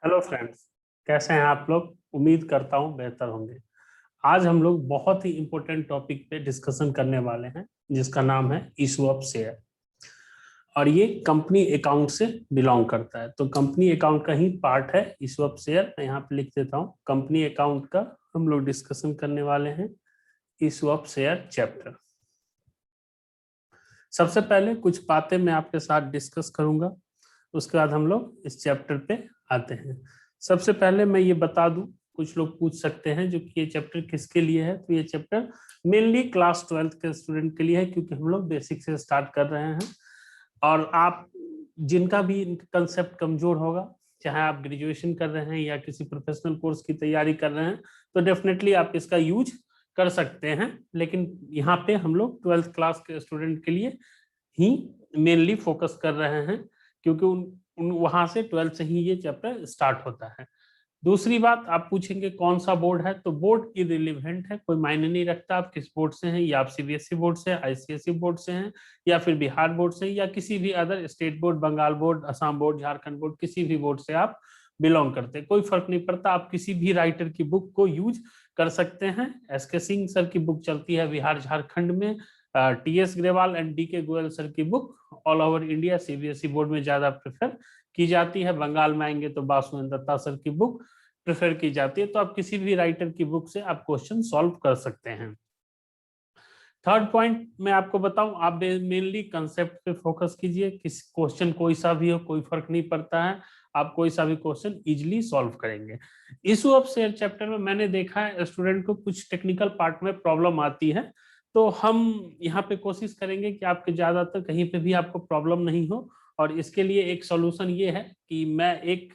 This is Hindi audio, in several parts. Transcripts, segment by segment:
हेलो फ्रेंड्स, कैसे हैं आप लोग। उम्मीद करता हूं बेहतर होंगे। आज हम लोग बहुत ही इम्पोर्टेंट टॉपिक पे डिस्कशन करने वाले हैं, जिसका नाम है इशू ऑफ शेयर। और ये कंपनी अकाउंट से बिलोंग करता है। तो कंपनी अकाउंट का ही पार्ट है इशू ऑफ शेयर। मैं यहाँ पे लिख देता हूँ, कंपनी अकाउंट का हम लोग डिस्कशन करने वाले हैं, इशू ऑफ शेयर चैप्टर। सबसे पहले कुछ बातें मैं आपके साथ डिस्कस करूंगा, उसके बाद हम लोग इस चैप्टर पे आते हैं। सबसे पहले मैं ये बता दूं, कुछ लोग पूछ सकते हैं जो कि ये चैप्टर किसके लिए है। तो ये चैप्टर मेनली क्लास 12th के स्टूडेंट के लिए है, क्योंकि हम लोग बेसिक से स्टार्ट कर रहे हैं। और आप जिनका भी कंसेप्ट कमजोर होगा, चाहे आप ग्रेजुएशन कर रहे हैं या किसी प्रोफेशनल कोर्स की तैयारी कर रहे हैं, तो डेफिनेटली आप इसका यूज कर सकते हैं। लेकिन यहाँ पे हम लोग 12th क्लास के स्टूडेंट के लिए ही मेनली फोकस कर रहे हैं, क्योंकि उन वहां से 12th से ही ये चैप्टर स्टार्ट होता है। दूसरी बात, आप पूछेंगे कौन सा बोर्ड है, तो बोर्ड इररिलेवेंट है, कोई मायने नहीं रखता आप किस बोर्ड से हैं। या आप सीबीएसई बोर्ड से, आईसीएसई बोर्ड से हैं, या फिर बिहार बोर्ड से, या किसी भी other state board, Bengal board, Assam board, Jharkhand board, किसी भी बोर्ड से आप बिलोंग करते हैं, कोई फर्क नहीं पड़ता। आप किसी भी राइटर की बुक को यूज कर सकते हैं। एसके सिंह सर की बुक चलती है बिहार झारखंड में, टीएस ग्रेवाल एंड डी के गोयल सर की book all over India CBSE board में ज्यादा प्रेफर की जाती है। बंगाल में आएंगे तो बासुएंद्र दत्ता सर की बुक प्रेफर की जाती है। तो आप किसी भी राइटर की बुक से आप क्वेश्चन सॉल्व कर सकते हैं। थर्ड पॉइंट मैं आपको बताऊं, आप मेनली कंसेप्ट पे फोकस कीजिए। किस क्वेश्चन कोई सा भी हो, कोई फर्क नहीं पड़ता है, आप कोई सा भी क्वेश्चन इजीली सॉल्व करेंगे। इशू ऑफ शेयर चैप्टर में मैंने देखा है स्टूडेंट को कुछ टेक्निकल पार्ट में प्रॉब्लम आती है, तो हम यहाँ पे कोशिश करेंगे कि आपके ज्यादातर कहीं पे भी आपको प्रॉब्लम नहीं हो। और इसके लिए एक सॉल्यूशन ये है कि मैं एक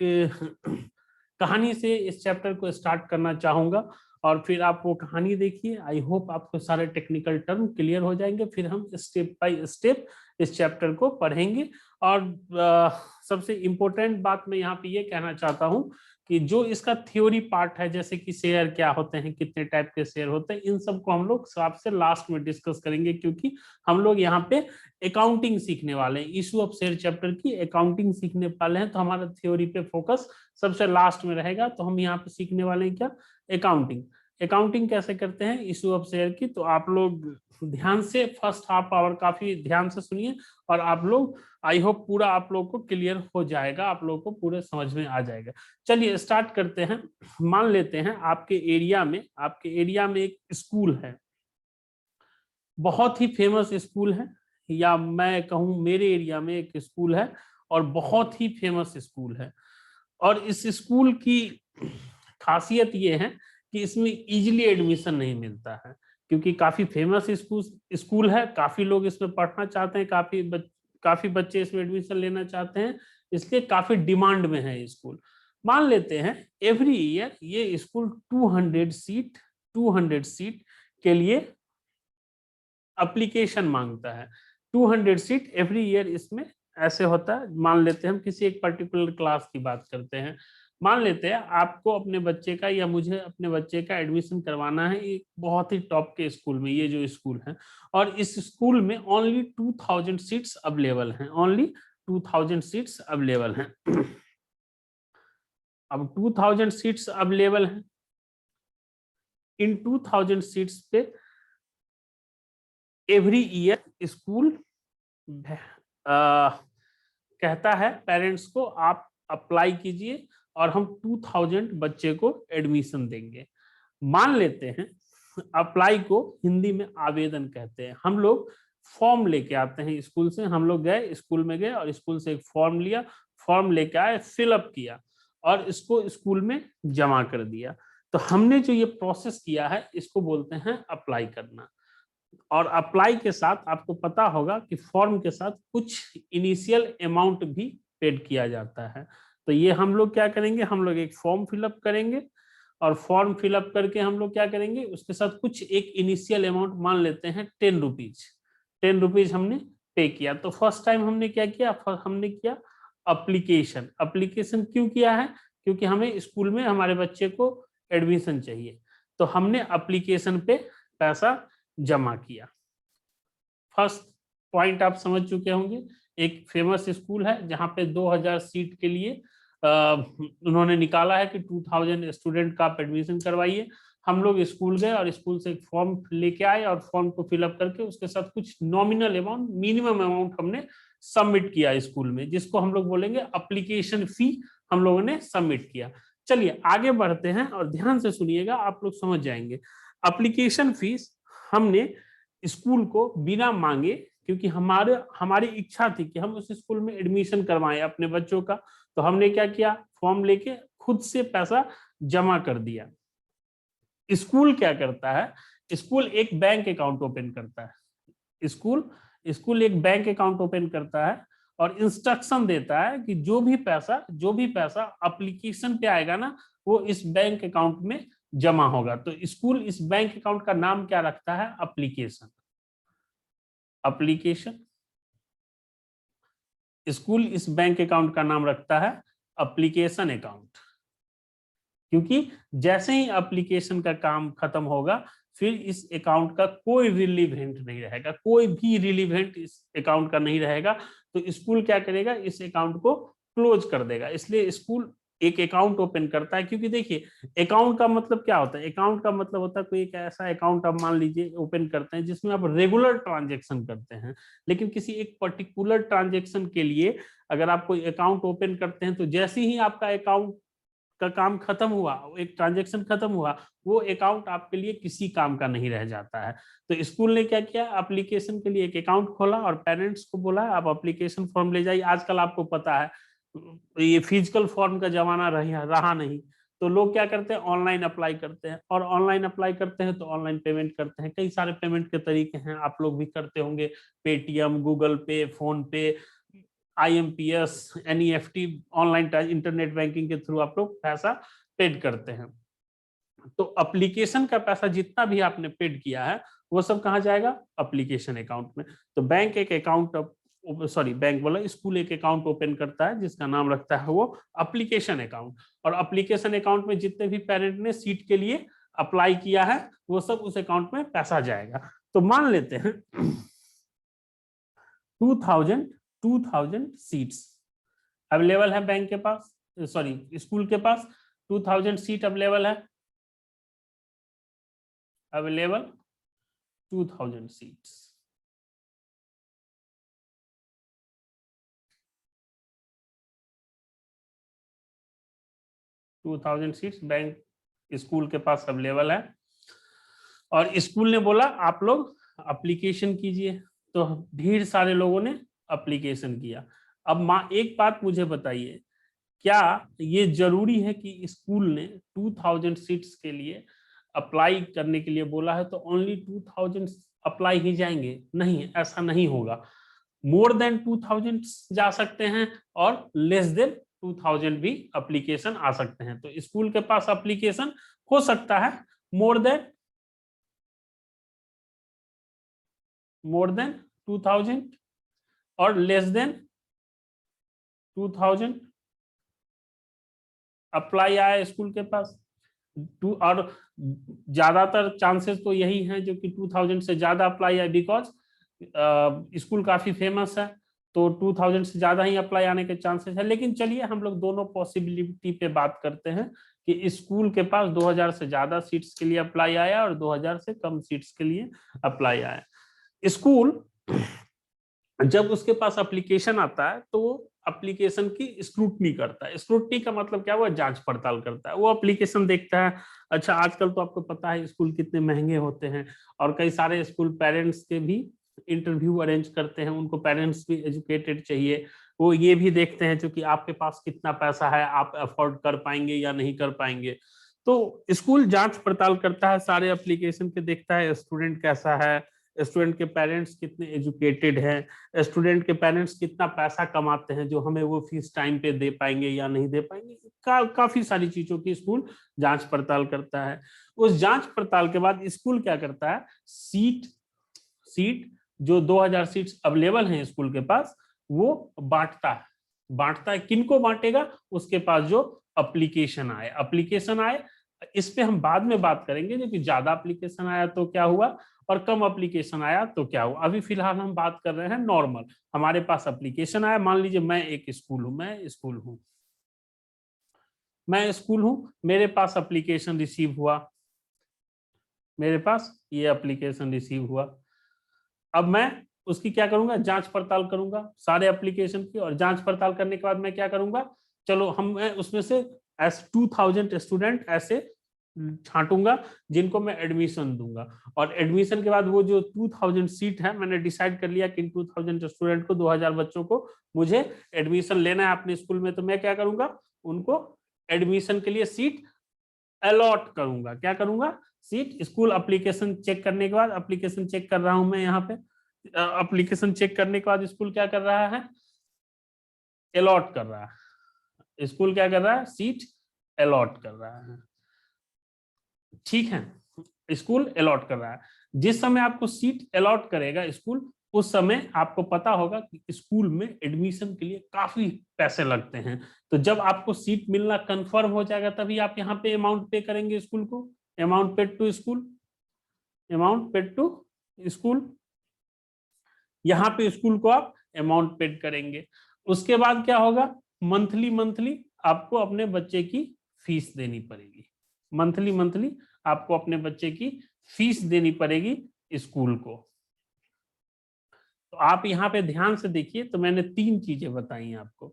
कहानी से इस चैप्टर को स्टार्ट करना चाहूंगा, और फिर आप वो कहानी देखिए। आई होप आपको सारे टेक्निकल टर्म क्लियर हो जाएंगे, फिर हम स्टेप बाय स्टेप इस चैप्टर को पढ़ेंगे। और सबसे इम्पोर्टेंट बात मैं यहाँ पे ये कहना चाहता हूँ कि जो इसका थ्योरी पार्ट है, जैसे कि शेयर क्या होते हैं, कितने टाइप के शेयर होते हैं, इन सबको हम लोग सबसे लास्ट में डिस्कस करेंगे, क्योंकि हम लोग यहाँ पे अकाउंटिंग सीखने वाले हैं। इशू ऑफ शेयर चैप्टर की अकाउंटिंग सीखने वाले हैं, तो हमारा थ्योरी पे फोकस सबसे लास्ट में रहेगा। तो हम यहाँ पे सीखने वाले हैं क्या, अकाउंटिंग। अकाउंटिंग कैसे करते हैं इशू ऑफ शेयर की, तो आप लोग ध्यान से फर्स्ट हाफ आवर काफी ध्यान से सुनिए, और आप लोग आई होप पूरा आप लोग को क्लियर हो जाएगा, आप लोग को पूरे समझ में आ जाएगा। चलिए स्टार्ट करते हैं। मान लेते हैं आपके एरिया में एक स्कूल है, बहुत ही फेमस स्कूल है, या मैं कहूँ मेरे एरिया में एक स्कूल है और बहुत ही फेमस स्कूल है। और इस स्कूल की खासियत ये है कि इसमें इजीली एडमिशन नहीं मिलता है, क्योंकि काफी फेमस स्कूल है, काफी लोग इसमें पढ़ना चाहते हैं, काफी बच्चे इसमें एडमिशन लेना चाहते हैं, इसलिए काफी डिमांड में है स्कूल। मान लेते हैं एवरी ईयर ये स्कूल 200 सीट के लिए एप्लीकेशन मांगता है। 200 सीट एवरी ईयर इसमें ऐसे होता है। मान लेते हैं हम किसी एक पर्टिकुलर क्लास की बात करते हैं। मान लेते हैं आपको अपने बच्चे का या मुझे अपने बच्चे का एडमिशन करवाना है एक बहुत ही टॉप के स्कूल में, ये जो स्कूल है, और इस स्कूल में ओनली 2000 सीट्स अवेलेबल हैं, ओनली 2000 सीट्स अवेलेबल हैं। अब 2000 सीट्स अवेलेबल हैं, इन 2000 सीट्स पे एवरी ईयर स्कूल कहता है पेरेंट्स को आप अप्लाई कीजिए और हम 2000 बच्चे को एडमिशन देंगे। मान लेते हैं अप्लाई को हिंदी में आवेदन कहते हैं। हम लोग फॉर्म लेके आते हैं स्कूल से, हम लोग गए स्कूल में गए और स्कूल से एक फॉर्म लिया, फॉर्म लेके आए, फिलअप किया और इसको स्कूल में जमा कर दिया। तो हमने जो ये प्रोसेस किया है इसको बोलते हैं अप्लाई करना। और अप्लाई के साथ आपको पता होगा कि फॉर्म के साथ कुछ इनिशियल अमाउंट भी पेड किया जाता है। तो ये हम लोग क्या करेंगे, हम लोग एक फॉर्म फिलअप करेंगे और फॉर्म फिलअप करके हम लोग क्या करेंगे, उसके साथ कुछ एक इनिशियल अमाउंट मान लेते हैं 10 रुपीज। 10 रुपीज हमने पे किया। तो फर्स्ट टाइम हमने क्या किया, हमने किया अप्लीकेशन। अप्लीकेशन क्यों किया है, क्योंकि हमें स्कूल में हमारे बच्चे को एडमिशन चाहिए, तो हमने अप्लीकेशन पे पैसा जमा किया। फर्स्ट पॉइंट आप समझ चुके होंगे। एक फेमस स्कूल है जहां पे 2000 सीट के लिए उन्होंने निकाला है कि 2000 स्टूडेंट का आप एडमिशन करवाइए। हम लोग स्कूल गए और स्कूल से एक फॉर्म लेके आए और फॉर्म को फिलअप करके उसके साथ कुछ नॉमिनल अमाउंट, मिनिमम अमाउंट हमने सबमिट किया स्कूल में, जिसको हम लोग बोलेंगे एप्लीकेशन फी, हम लोगों ने सबमिट किया। चलिए आगे बढ़ते हैं और ध्यान से सुनिएगा, आप लोग समझ जाएंगे। एप्लीकेशन फीस हमने स्कूल को बिना मांगे, क्योंकि हमारी इच्छा थी कि हम उस स्कूल में एडमिशन करवाएं अपने बच्चों का, तो हमने क्या किया, फॉर्म लेके खुद से पैसा जमा कर दिया। स्कूल क्या करता है, स्कूल एक बैंक अकाउंट ओपन करता है। स्कूल एक बैंक अकाउंट ओपन करता है और इंस्ट्रक्शन देता है कि जो भी पैसा एप्लीकेशन पे आएगा ना, वो इस बैंक अकाउंट में जमा होगा। तो स्कूल इस बैंक अकाउंट का नाम क्या रखता है, एप्लीकेशन। स्कूल इस बैंक अकाउंट का नाम रखता है एप्लीकेशन अकाउंट, क्योंकि जैसे ही एप्लीकेशन का काम खत्म होगा, फिर इस अकाउंट का कोई रिलीवेंट नहीं रहेगा, कोई भी रिलीवेंट इस अकाउंट का नहीं रहेगा। तो स्कूल क्या करेगा, इस अकाउंट को क्लोज कर देगा। इसलिए स्कूल एक अकाउंट ओपन करता है, क्योंकि देखिए अकाउंट का मतलब क्या होता है, अकाउंट का मतलब होता है कोई एक ऐसा अकाउंट आप मान लीजिए ओपन करते हैं जिसमें आप रेगुलर ट्रांजेक्शन करते हैं, लेकिन किसी एक पर्टिकुलर ट्रांजेक्शन के लिए अगर आप कोई अकाउंट ओपन करते हैं, तो जैसे ही आपका अकाउंट का काम खत्म हुआ, एक ट्रांजेक्शन खत्म हुआ, वो अकाउंट आपके लिए किसी काम का नहीं रह जाता है। तो स्कूल ने क्या किया, एप्लीकेशन के लिए एक अकाउंट खोला और पेरेंट्स को बोला आप एप्लीकेशन फॉर्म ले जाइए। आजकल आपको पता है ये फिजिकल फॉर्म का जमाना रहा नहीं, तो लोग क्या करते हैं, ऑनलाइन अप्लाई करते हैं, और ऑनलाइन अप्लाई करते हैं तो ऑनलाइन पेमेंट करते हैं। कई सारे पेमेंट के तरीके हैं, आप लोग भी करते होंगे, पेटीएम, गूगल पे, फोन पे, IMPS, NEFT, online internet banking के थ्रू आप लोग पैसा पेड करते हैं। तो एप्लीकेशन का पैसा जितना भी आपने पेड किया है वो सब कहाँ जाएगा, एप्लीकेशन अकाउंट में। तो बैंक एक अकाउंट, बैंक बोला, स्कूल एक अकाउंट ओपन करता है जिसका नाम रखता है वो एप्लीकेशन अकाउंट, और एप्लीकेशन अकाउंट में जितने भी पेरेंट ने सीट के लिए अप्लाई किया है वो सब उस अकाउंट में पैसा जाएगा। तो मान लेते हैं 2000 सीट्स अवेलेबल है बैंक के पास, स्कूल के पास 2000 सीट अवेलेबल है, 2000 सीट्स। सीट्स बैंक स्कूल के पास अवेलेबल है, और स्कूल ने बोला आप लोग एप्लीकेशन कीजिए। तो ढेर सारे लोगों ने एप्लीकेशन किया। अब एक बात मुझे बताइए, क्या ये जरूरी है कि स्कूल ने 2000 सीट्स के लिए अप्लाई करने के लिए बोला है तो ओनली 2000 अप्लाई ही जाएंगे? नहीं, ऐसा नहीं होगा। मोर देन 2000 जा सकते हैं और लेस देन 2000 भी एप्लीकेशन आ सकते हैं। तो स्कूल के पास एप्लीकेशन हो सकता है मोर देन 2000 और लेस देन 2000 अप्लाई आया स्कूल के पास। और ज्यादातर चांसेस तो यही हैं जो कि 2000 से ज्यादा अप्लाई आए, बिकॉज स्कूल काफी फेमस है, तो 2000 से ज्यादा ही अप्लाई आने के चांसेस है। लेकिन चलिए हम लोग दोनों पॉसिबिलिटी पे बात करते हैं कि स्कूल के पास 2000 से ज्यादा सीट्स के लिए अप्लाई आया और 2000 से कम सीट्स के लिए अप्लाई आया। स्कूल जब उसके पास एप्लीकेशन आता है तो वो एप्लीकेशन की स्क्रूटनी करता है। स्क्रूटनी का मतलब क्या हुआ, जांच पड़ताल करता है। वो एप्लीकेशन देखता है, अच्छा आजकल तो आपको पता है स्कूल कितने महंगे होते हैं, और कई सारे स्कूल पेरेंट्स के भी इंटरव्यू अरेंज करते हैं, उनको पेरेंट्स भी एजुकेटेड चाहिए। वो ये भी देखते हैं कि आपके पास कितना पैसा है, आप अफोर्ड कर पाएंगे या नहीं कर पाएंगे। तो स्कूल जांच पड़ताल करता है सारे एप्लीकेशन के, देखता है स्टूडेंट कैसा है, स्टूडेंट के पेरेंट्स कितने एजुकेटेड हैं, स्टूडेंट के पेरेंट्स कितना पैसा कमाते हैं जो हमें वो फीस टाइम पे दे पाएंगे या नहीं दे पाएंगे। काफी सारी चीजों की स्कूल जांच पड़ताल करता है। उस जांच पड़ताल के बाद स्कूल क्या करता है, सीट जो 2000 सीट्स अवेलेबल हैं स्कूल के पास वो बांटता है। किनको बांटेगा, उसके पास जो एप्लीकेशन आए। इस पे हम बाद में बात करेंगे कि ज्यादा एप्लीकेशन आया तो क्या हुआ और कम एप्लीकेशन आया तो क्या हुआ। अभी फिलहाल हम बात कर रहे हैं नॉर्मल, हमारे पास एप्लीकेशन आया, मान लीजिए मैं स्कूल हूं। मैं स्कूल हूं, मेरे पास एप्लीकेशन रिसीव हुआ, मेरे पास ये एप्लीकेशन रिसीव हुआ। अब मैं उसकी क्या करूंगा, जांच पड़ताल करूंगा सारे एप्लीकेशन की, और जांच पड़ताल करने के बाद मैं क्या करूंगा, चलो हम उसमें से 2000 स्टूडेंट ऐसे छांटूंगा जिनको मैं एडमिशन दूंगा। और एडमिशन के बाद वो जो 2000 सीट है, मैंने डिसाइड कर लिया कि इन 2000 स्टूडेंट को, 2000 बच्चों को मुझे एडमिशन लेना है अपने स्कूल में, तो मैं क्या करूंगा, उनको एडमिशन के लिए सीट अलॉट करूंगा। क्या करूंगा, सीट। स्कूल एप्लीकेशन चेक करने के बाद, एप्लीकेशन चेक कर रहा हूं मैं यहाँ पे, एप्लीकेशन चेक करने के बाद स्कूल क्या कर रहा है, अलॉट कर रहा है। स्कूल क्या कर रहा है, सीट अलॉट कर रहा है। ठीक है, स्कूल अलॉट कर रहा है। जिस समय आपको सीट अलॉट करेगा स्कूल, उस समय आपको पता होगा कि स्कूल में एडमिशन के लिए काफी पैसे लगते हैं। तो जब आपको सीट मिलना कंफर्म हो जाएगा, तभी आप यहाँ पे अमाउंट पे करेंगे स्कूल को, amount paid to school, amount paid to school. यहाँ पे स्कूल को आप अमाउंट पेड करेंगे। उसके बाद क्या होगा, मंथली मंथली आपको अपने बच्चे की फीस देनी पड़ेगी। मंथली मंथली आपको अपने बच्चे की फीस देनी पड़ेगी स्कूल को। तो आप यहाँ पे ध्यान से देखिए, तो मैंने 3 चीजें बताई आपको।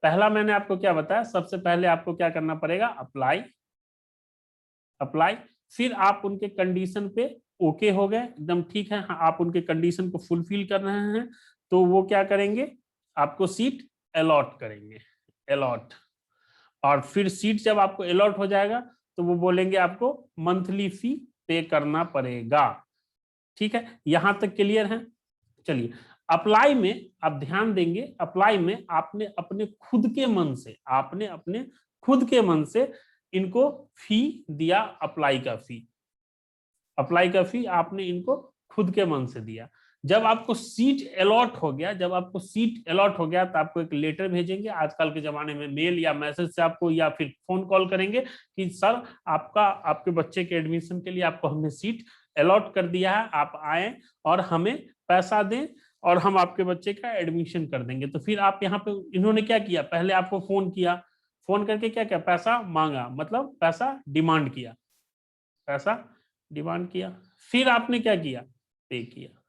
पहला मैंने आपको क्या बताया, सबसे पहले आपको क्या करना पड़ेगा, अप्लाई, अप्लाई। फिर आप उनके कंडीशन पे ओके हो गए, एकदम ठीक है, हाँ, आप उनके कंडीशन को फुलफिल कर रहे हैं, तो वो क्या करेंगे, आपको सीट अलॉट करेंगे, अलॉट। और फिर सीट जब आपको अलॉट हो जाएगा, तो वो बोलेंगे आपको मंथली फी पे करना पड़ेगा। ठीक है, यहां तक क्लियर है। चलिए, अप्लाई में आप ध्यान देंगे, अप्लाई में आपने अपने खुद के मन से, आपने अपने खुद के मन से इनको फी दिया, अप्लाई का फी, अप्लाई का फी आपने इनको खुद के मन से दिया। जब आपको सीट अलॉट हो गया, जब आपको सीट अलॉट हो गया, तो आपको एक लेटर भेजेंगे, आजकल के जमाने में मेल या मैसेज से आपको, या फिर फोन कॉल करेंगे कि सर आपका, आपके बच्चे के एडमिशन के लिए आपको हमने सीट अलॉट कर दिया है, आप आए और हमें पैसा दें और हम आपके बच्चे का एडमिशन कर देंगे। तो फिर आप यहाँ पे, इन्होंने क्या किया, पहले आपको फोन किया, फोन करके क्या क्या, पैसा मांगा, मतलब पैसा डिमांड किया, पैसा डिमांड किया। फिर आपने क्या किया, पे किया।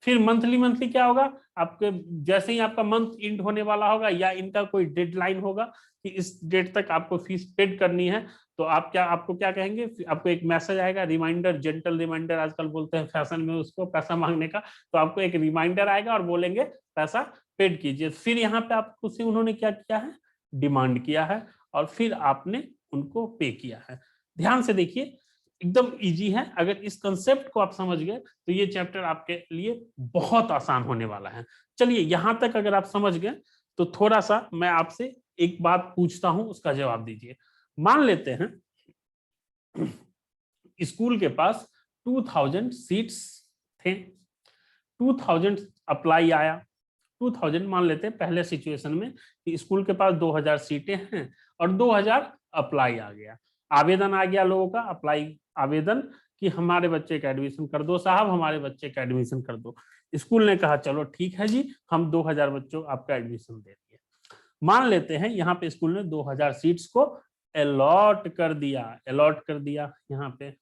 फिर मंथली मंथली क्या होगा, आपके जैसे ही आपका मंथ एंड होने वाला होगा, या इनका कोई डेडलाइन होगा कि इस डेट तक आपको फीस पेड करनी है, तो आप क्या, आपको क्या कहेंगे, आपको एक मैसेज आएगा, रिमाइंडर, जेंटल रिमाइंडर आजकल बोलते हैं फैशन में उसको, पैसा मांगने का। तो आपको एक रिमाइंडर आएगा और बोलेंगे पैसा पेड कीजिए। फिर यहाँ पे आपको से उन्होंने क्या किया है, डिमांड किया है, और फिर आपने उनको पे किया है। ध्यान से देखिए, एकदम इजी है। अगर इस कंसेप्ट को आप समझ गए, तो ये चैप्टर आपके लिए बहुत आसान होने वाला है। चलिए, यहां तक अगर आप समझ गए, तो थोड़ा सा मैं आपसे एक बात पूछता हूं, उसका जवाब दीजिए। मान लेते हैं स्कूल के पास 2000 सीट्स थे, 2000 अप्लाई आया, 2000 मान लेते हैं पहले सिचुएशन में कि स्कूल के पास 2000 सीटें हैं और 2000 अप्लाई आ गया, आवेदन आ गया लोगों का, अप्लाई आवेदन कि हमारे बच्चे का एडमिशन कर दो साहब, हमारे बच्चे का एडमिशन कर दो। स्कूल ने कहा चलो ठीक है जी, हम 2000 बच्चों आपका एडमिशन दे दिए। मान लेते हैं यहाँ पे स्कूल ने 2000 सीट्स को अलॉट कर दिया, अलॉट कर दिया यहाँ पे।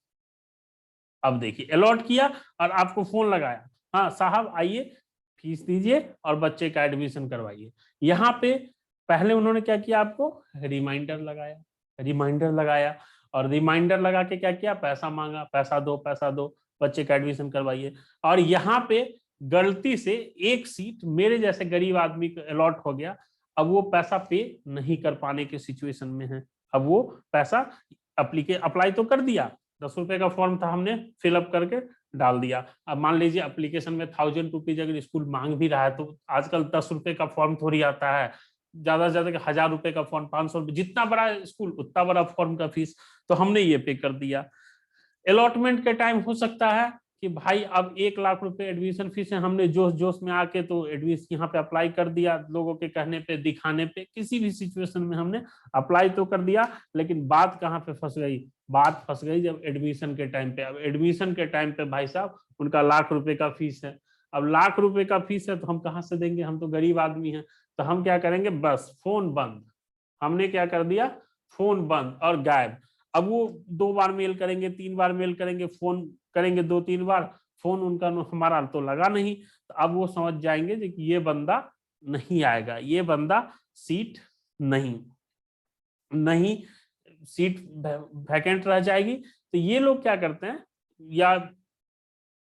अब देखिए, अलॉट किया और आपको फोन लगाया, हाँ साहब आइए फीस दीजिए और बच्चे का एडमिशन करवाइए। यहाँ पे पहले उन्होंने क्या किया, आपको रिमाइंडर लगाया, रिमाइंडर लगाया, और रिमाइंडर लगा के क्या किया, पैसा मांगा, पैसा दो बच्चे का एडमिशन करवाइए। और यहाँ पे गलती से एक सीट मेरे जैसे गरीब आदमी को अलॉट हो गया, अब वो पैसा पे नहीं कर पाने के सिचुएशन में है। अब वो पैसा अप्लाई तो कर दिया, 10 रुपए का फॉर्म था, हमने फिलअप करके डाल दिया। अब मान लीजिए एप्लीकेशन में 1000 रुपीज अगर स्कूल मांग भी रहा है, तो आजकल 10 रुपए का फॉर्म थोड़ी आता है, ज्यादा से ज्यादा 1000 रुपए का फॉर्म, 500 रुपए, जितना बड़ा स्कूल उतना बड़ा फॉर्म का फीस, तो हमने ये पे कर दिया। अलॉटमेंट के टाइम हो सकता है कि भाई अब 1 लाख रुपए एडमिशन फीस है, हमने जोश जोश में आके तो एडमिशन यहाँ पे अप्लाई कर दिया, लोगों के कहने पे, दिखाने पे, किसी भी सिचुएशन में हमने अप्लाई तो कर दिया, लेकिन बात कहाँ पे फंस गई, बात फंस गई जब एडमिशन के टाइम पे। अब एडमिशन के टाइम पे भाई साहब उनका 1 लाख रुपए का फीस है। अब 1 लाख रुपए का फीस है तो हम कहाँ से देंगे, हम तो गरीब आदमी हैं। तो हम क्या करेंगे, बस फोन बंद। हमने क्या कर दिया, फोन बंद और गायब। अब वो 2 बार मेल करेंगे, 3 बार मेल करेंगे, फोन करेंगे 2-3 बार, फोन उनका हमारा तो लगा नहीं, तो अब वो समझ जाएंगे कि ये बंदा नहीं आएगा, ये बंदा सीट नहीं नहीं सीट वैकेंट रह जाएगी। तो ये लोग क्या करते हैं, या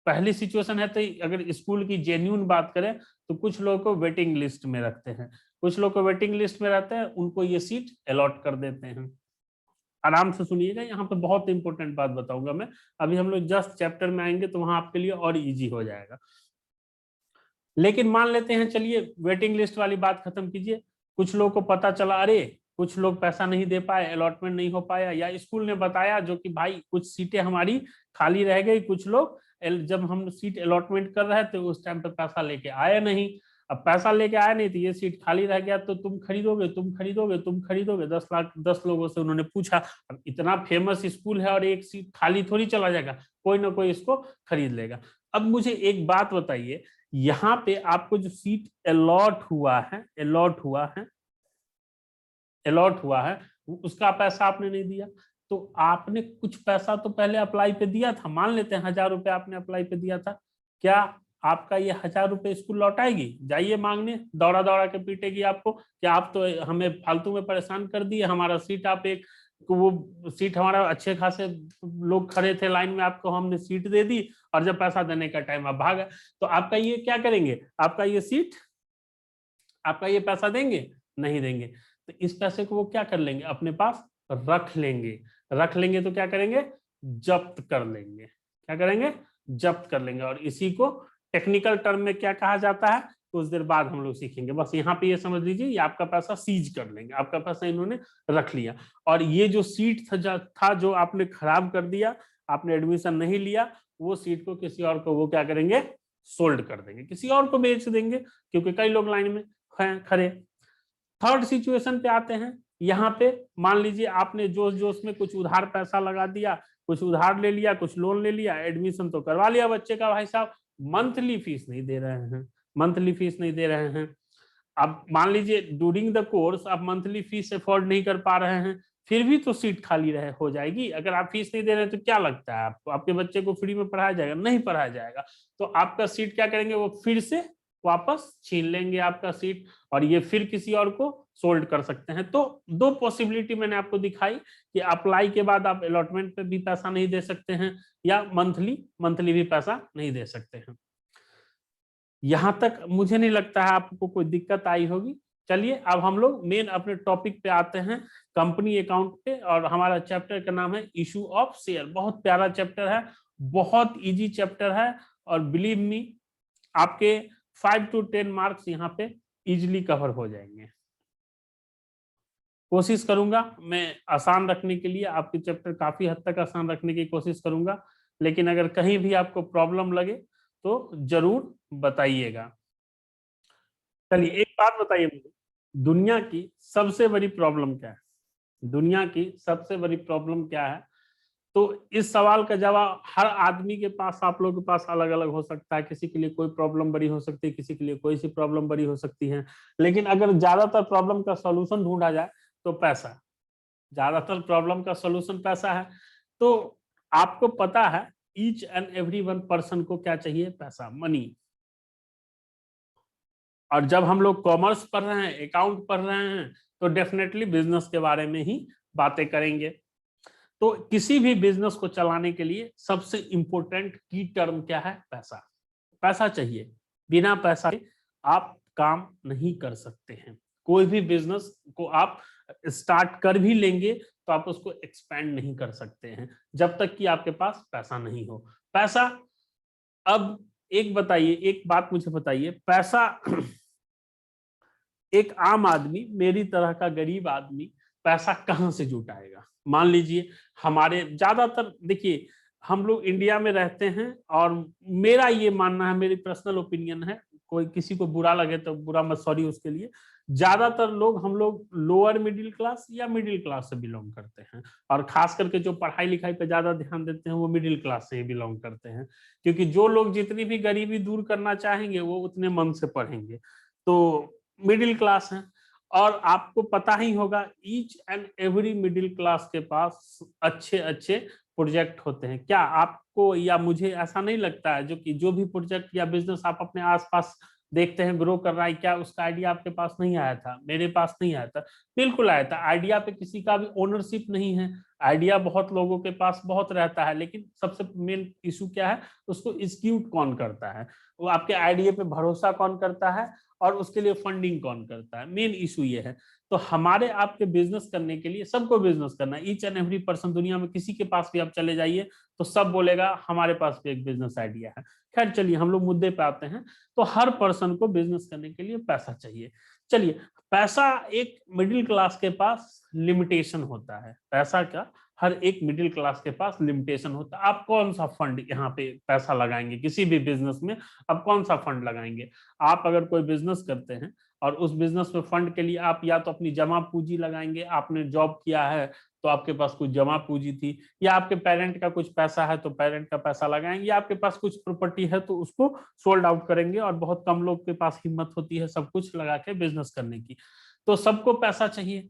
पहली सिचुएशन है तो अगर स्कूल की जेन्युइन बात करें तो कुछ लोगों को वेटिंग लिस्ट में रखते हैं, कुछ लोग को वेटिंग लिस्ट में रहते हैं, उनको ये सीट अलॉट कर देते हैं। आराम से सुनिएगा, यहाँ पे बहुत इंपॉर्टेंट बात बताऊंगा मैं। अभी हम लोग जस्ट चैप्टर में आएंगे तो वहां आपके लिए और इजी हो जाएगा। लेकिन मान लेते हैं, चलिए वेटिंग लिस्ट वाली बात खत्म कीजिए, कुछ लोग को पता चला अरे कुछ लोग पैसा नहीं दे पाए, अलॉटमेंट नहीं हो पाया, या स्कूल ने बताया जो कि भाई कुछ सीटें हमारी खाली रह गई, कुछ लोग जब हम सीट अलॉटमेंट कर रहे थे उस टाइम पे पैसा लेके आए नहीं। अब पैसा लेके आए नहीं तो ये सीट खाली रह गया, तो तुम खरीदोगे, तुम खरीदोगे, तुम खरीदोगे। 10 लोगों से उन्होंने पूछा। अब इतना फेमस स्कूल है और एक सीट खाली थोड़ी चला जाएगा, कोई ना कोई इसको खरीद लेगा। अब मुझे एक बात बताइए, यहाँ पे आपको जो सीट अलॉट हुआ है, अलॉट हुआ है, उसका पैसा आपने नहीं दिया, तो आपने कुछ पैसा तो पहले अप्लाई पे दिया था। मान लेते हैं 1000 रुपए आपने अप्लाई पे दिया था, क्या आपका ये 1000 रुपए स्कूल लौटाएगी? जाइए मांगने, दौड़ा दौड़ा के पीटेगी आपको, क्या आप तो हमें फालतू में परेशान कर दिए, हमारा सीट आप एक वो सीट हमारा अच्छे खासे लोग खड़े थे लाइन में, आपको हमने सीट दे दी और जब पैसा देने का टाइम आप भाग गए, तो आपका ये क्या करेंगे? आपका ये सीट, आपका ये पैसा देंगे? नहीं देंगे। तो इस पैसे को वो क्या कर लेंगे? अपने पास रख लेंगे। रख लेंगे तो क्या करेंगे? जब्त कर लेंगे। क्या करेंगे? जब्त कर लेंगे। और इसी को टेक्निकल टर्म में क्या कहा जाता है, कुछ देर बाद हम लोग सीखेंगे। बस यहाँ पे ये समझ लीजिए, ये आपका पैसा सीज कर लेंगे, आपका पैसा इन्होंने रख लिया। और ये जो सीट था जो आपने खराब कर दिया, आपने एडमिशन नहीं लिया, वो सीट को किसी और को वो क्या करेंगे? सोल्ड कर देंगे, किसी और को बेच देंगे, क्योंकि कई लोग लाइन में खड़े। थर्ड सिचुएशन पे आते हैं। यहाँ पे मान लीजिए आपने जोश जोश में कुछ उधार पैसा लगा दिया, कुछ उधार ले लिया, कुछ लोन ले लिया, एडमिशन तो करवा लिया बच्चे का, भाई साहब मंथली फीस नहीं दे रहे हैं, मंथली फीस नहीं दे रहे हैं। अब मान लीजिए ड्यूरिंग द कोर्स आप मंथली फीस अफोर्ड नहीं कर पा रहे हैं, फिर भी तो सीट खाली रहे हो जाएगी। अगर आप फीस नहीं दे रहे हैं तो क्या लगता है आपको, आपके बच्चे को फ्री में पढ़ाया जाएगा? नहीं पढ़ाया जाएगा। तो आपका सीट क्या करेंगे? वो फिर से वापस छीन लेंगे आपका सीट, और ये फिर किसी और को सोल्ड कर सकते हैं। तो 2 पॉसिबिलिटी मैंने आपको दिखाई कि अप्लाई के बाद आप अलॉटमेंट पे भी पैसा नहीं दे सकते हैं, या मंथली भी पैसा नहीं दे सकते हैं। यहां तक मुझे नहीं लगता है आपको कोई दिक्कत आई होगी। चलिए अब हम लोग मेन अपने टॉपिक पे आते हैं, कंपनी अकाउंट पे। और हमारा चैप्टर का नाम है इशू ऑफ शेयर। बहुत प्यारा चैप्टर है, बहुत इजी चैप्टर है, और बिलीव मी आपके 5 to 10 मार्क्स यहाँ पे इजिली कवर हो जाएंगे। कोशिश करूंगा मैं आसान रखने के लिए, आपके चैप्टर काफी हद तक आसान रखने की कोशिश करूंगा, लेकिन अगर कहीं भी आपको प्रॉब्लम लगे तो जरूर बताइएगा। चलिए एक बात बताइए मुझे, दुनिया की सबसे बड़ी प्रॉब्लम क्या है? दुनिया की सबसे बड़ी प्रॉब्लम क्या है? तो इस सवाल का जवाब हर आदमी के पास, आप लोगों के पास अलग अलग हो सकता है। किसी के लिए कोई प्रॉब्लम बड़ी हो सकती है, किसी के लिए कोई सी प्रॉब्लम बड़ी हो सकती है। लेकिन अगर ज्यादातर प्रॉब्लम का सॉल्यूशन ढूंढा जाए तो पैसा, ज्यादातर प्रॉब्लम का सॉल्यूशन पैसा है। तो आपको पता है each and every one person को क्या चाहिए? पैसा, मनी। और जब हम लोग कॉमर्स पढ़ रहे हैं, अकाउंट पढ़ रहे हैं, तो डेफिनेटली बिजनेस के बारे में ही बातें करेंगे। तो किसी भी बिजनेस को चलाने के लिए सबसे इंपॉर्टेंट की टर्म क्या है? पैसा। पैसा चाहिए, बिना पैसा के आप काम नहीं कर सकते हैं। कोई भी बिजनेस को आप स्टार्ट कर भी लेंगे तो आप उसको एक्सपेंड नहीं कर सकते हैं जब तक कि आपके पास पैसा नहीं हो। पैसा, अब एक बताइए, एक बात मुझे बताइए, पैसा एक आम आदमी, मेरी तरह का गरीब आदमी पैसा कहां से जुटाएगा? मान लीजिए हमारे ज्यादातर, देखिए हम लोग इंडिया में रहते हैं, और मेरा ये मानना है, मेरी पर्सनल ओपिनियन है, कोई किसी को बुरा लगे तो बुरा मत, सॉरी उसके लिए। ज्यादातर लोग, हम लोग लोअर मिडिल क्लास या मिडिल क्लास से बिलोंग करते हैं, और खास करके जो पढ़ाई लिखाई पे ज्यादा ध्यान देते हैं वो मिडिल क्लास से ही बिलोंग करते हैं। क्योंकि जो लोग जितनी भी गरीबी दूर करना चाहेंगे वो उतने मन से पढ़ेंगे, तो मिडिल क्लास है। और आपको पता ही होगा each and every middle class के पास अच्छे अच्छे प्रोजेक्ट होते हैं। क्या आपको या मुझे ऐसा नहीं लगता है जो कि जो भी प्रोजेक्ट या बिजनेस आप अपने आसपास देखते हैं ग्रो कर रहा है, क्या उसका आइडिया आपके पास नहीं आया था? मेरे पास नहीं आया था, बिल्कुल आया था। आइडिया पे किसी का भी ओनरशिप नहीं है, आइडिया बहुत लोगों के पास बहुत रहता है, लेकिन सबसे मेन इशू क्या है, उसको एग्जीक्यूट कौन करता है, वो आपके आइडिया पे भरोसा कौन करता है, और उसके लिए फंडिंग कौन करता है। मेन इशू ये है। तो हमारे आपके बिजनेस करने के लिए, सबको बिजनेस करना है, ईच एंड एवरी पर्सन, दुनिया में किसी के पास भी आप चले जाइए तो सब बोलेगा हमारे पास भी एक बिजनेस आइडिया है। खैर चलिए हम लोग मुद्दे पे आते हैं। तो हर पर्सन को बिजनेस करने के लिए पैसा चाहिए। चलिए, पैसा एक मिडिल क्लास के पास लिमिटेशन होता है। पैसा का हर एक मिडिल क्लास के पास लिमिटेशन होता है। आप कौन सा फंड यहाँ पे पैसा लगाएंगे किसी भी बिजनेस में? आप कौन सा फंड लगाएंगे? आप अगर कोई बिजनेस करते हैं और उस बिजनेस में फंड के लिए आप या तो अपनी जमा पूंजी लगाएंगे, आपने जॉब किया है तो आपके पास कुछ जमा पूंजी थी, या आपके पेरेंट का कुछ पैसा है तो पेरेंट का पैसा लगाएंगे, या आपके पास कुछ प्रॉपर्टी है तो उसको सोल्ड आउट करेंगे। और बहुत कम लोग के पास हिम्मत होती है सब कुछ लगा के बिजनेस करने की। तो सबको पैसा चाहिए।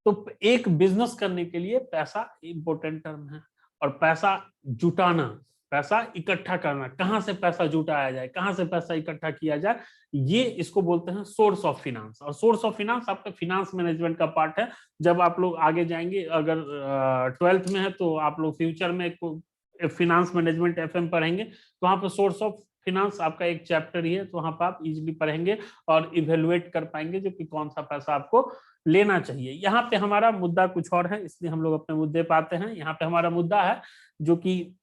तो एक बिजनेस करने के लिए पैसा इंपॉर्टेंट टर्म है। और पैसा जुटाना, पैसा इकट्ठा करना, कहां से पैसा जुटाया जाए, कहां से पैसा इकट्ठा किया जाए, ये इसको बोलते हैं सोर्स ऑफ फिनांस। और सोर्स ऑफ फिनांस आपका फिनांस मैनेजमेंट का पार्ट है। जब आप लोग आगे जाएंगे, अगर 12th में है तो आप लोग फ्यूचर में फिनांस मैनेजमेंट FM पढ़ेंगे, तो वहां पर सोर्स ऑफ फिनांस आपका एक चैप्टर ही है, तो वहां पर आप इजिली पढ़ेंगे और इवेलुएट कर पाएंगे जो कि कौन सा पैसा आपको लेना चाहिए। यहाँ पे हमारा मुद्दा कुछ और है, इसलिए हम लोग अपने मुद्दे पे आते हैं। यहाँ पे हमारा मुद्दा है जो कि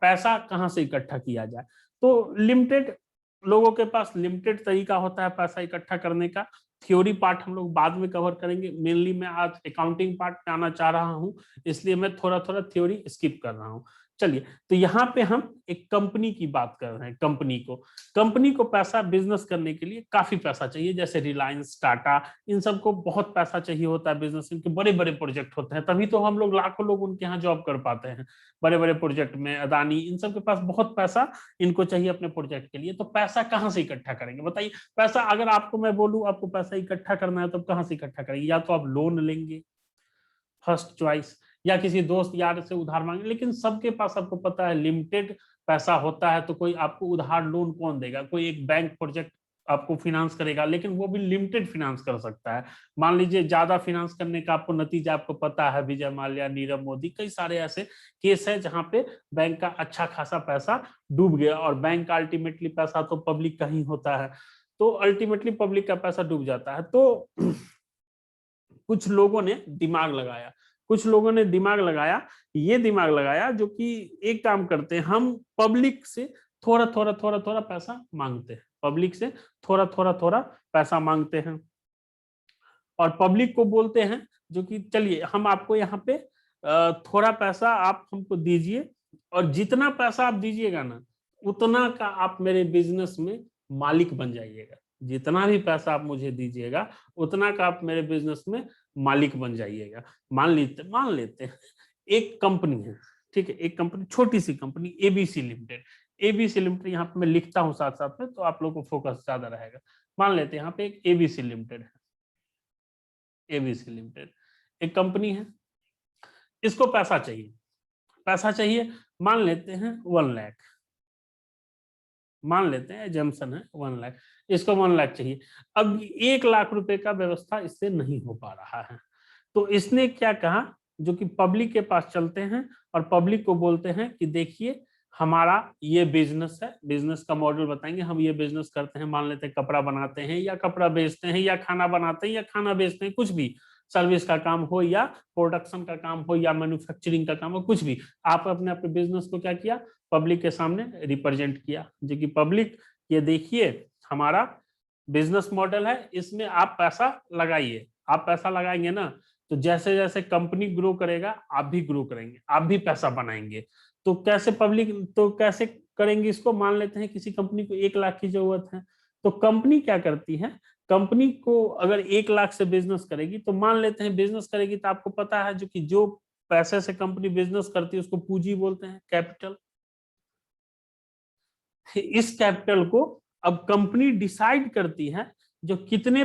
पैसा कहाँ से इकट्ठा किया जाए। तो लिमिटेड लोगों के पास लिमिटेड तरीका होता है पैसा इकट्ठा करने का। थ्योरी पार्ट हम लोग बाद में कवर करेंगे। मेनली मैं आज अकाउंटिंग पार्ट पे आना चाह रहा हूँ, इसलिए मैं थोड़ा थोड़ा थ्योरी स्किप कर रहा हूँ। चलिए, तो यहाँ पे हम एक कंपनी की बात कर रहे हैं। कंपनी को पैसा बिजनेस करने के लिए काफी पैसा चाहिए। जैसे रिलायंस, टाटा, इन सबको बहुत पैसा चाहिए होता है बिजनेस, इनके बड़े बड़े प्रोजेक्ट होते हैं, तभी तो हम लोग लाखों लोग उनके यहाँ जॉब कर पाते हैं बड़े बड़े प्रोजेक्ट में। अदानी, इन सब के पास बहुत पैसा इनको चाहिए अपने प्रोजेक्ट के लिए। तो पैसा कहाँ से इकट्ठा करेंगे बताइए? पैसा अगर आपको मैं बोलूं आपको पैसा इकट्ठा करना है तो कहाँ से इकट्ठा करेंगे? या तो आप लोन लेंगे, फर्स्ट चॉइस, या किसी दोस्त यार से उधार मांगे। लेकिन सबके पास आपको पता है लिमिटेड पैसा होता है, तो कोई आपको उधार लोन कौन देगा? कोई एक बैंक प्रोजेक्ट आपको फिनांस करेगा, लेकिन वो भी लिमिटेड फिनांस कर सकता है। मान लीजिए ज्यादा फिनांस करने का आपको नतीजा आपको पता है, विजय माल्या, नीरव मोदी, कई सारे ऐसे केस है जहां पे बैंक का अच्छा खासा पैसा डूब गया। और बैंक का अल्टीमेटली पैसा तो पब्लिक का ही होता है, तो अल्टीमेटली पब्लिक का पैसा डूब जाता है। तो कुछ लोगों ने दिमाग लगाया, ये दिमाग लगाया जो कि एक काम करते हैं, हम पब्लिक से थोड़ा थोड़ा थोड़ा थोड़ा पैसा मांगते हैं, पब्लिक से थोड़ा थोड़ा थोड़ा पैसा मांगते हैं। और पब्लिक को बोलते हैं जो कि चलिए हम आपको यहाँ पे थोड़ा पैसा आप हमको दीजिए, और जितना पैसा आप दीजिएगा ना उतना का आप मेरे बिजनेस में मालिक बन जाइएगा। जितना भी पैसा आप मुझे दीजिएगा उतना का आप मेरे बिजनेस में मालिक बन जाइएगा। मान लेते हैं एक कंपनी है, ठीक है, एक कंपनी, छोटी सी company, ABC limited. ABC limited यहाँ पे मैं लिखता हूँ साथ साथ में, तो आप लोगों को फोकस ज्यादा रहेगा। मान लेते हैं यहाँ पे एक ABC लिमिटेड है। ABC लिमिटेड एक कंपनी है, इसको पैसा चाहिए। मान लेते हैं 1 लाख, मान लेते हैं एजम्पशन है 1 लाख, इसको 1 लाख चाहिए। अब 1 लाख रुपए का व्यवस्था इससे नहीं हो पा रहा है, तो इसने क्या कहा, जो कि पब्लिक के पास चलते हैं और पब्लिक को बोलते हैं कि देखिए हमारा ये बिजनेस है, बिजनेस का मॉडल बताएंगे, हम ये बिजनेस करते हैं। मान लेते हैं कपड़ा बनाते हैं या कपड़ा बेचते हैं, या खाना बनाते हैं या खाना बेचते हैं, कुछ भी सर्विस का काम हो या प्रोडक्शन का काम हो या मैन्युफैक्चरिंग का काम हो, कुछ भी। आप अपने अपने बिजनेस को क्या किया, पब्लिक के सामने रिप्रेजेंट किया, जो कि पब्लिक ये देखिए हमारा बिजनेस मॉडल है, इसमें आप पैसा लगाइए। आप पैसा लगाएंगे ना तो जैसे जैसे कंपनी ग्रो करेगा आप भी ग्रो करेंगे, आप भी पैसा बनाएंगे। तो कैसे पब्लिक, तो कैसे करेंगे इसको? मान लेते हैं किसी कंपनी को 1 लाख की जरूरत है, तो कंपनी क्या करती है, कंपनी को अगर 1 लाख से बिजनेस करेगी, तो मान लेते हैं बिजनेस करेगी, तो आपको पता है जो कि जो पैसे से कंपनी बिजनेस करती है उसको पूंजी बोलते हैं, कैपिटल। इस कैपिटल को अब कंपनी डिसाइड करती है जो कितने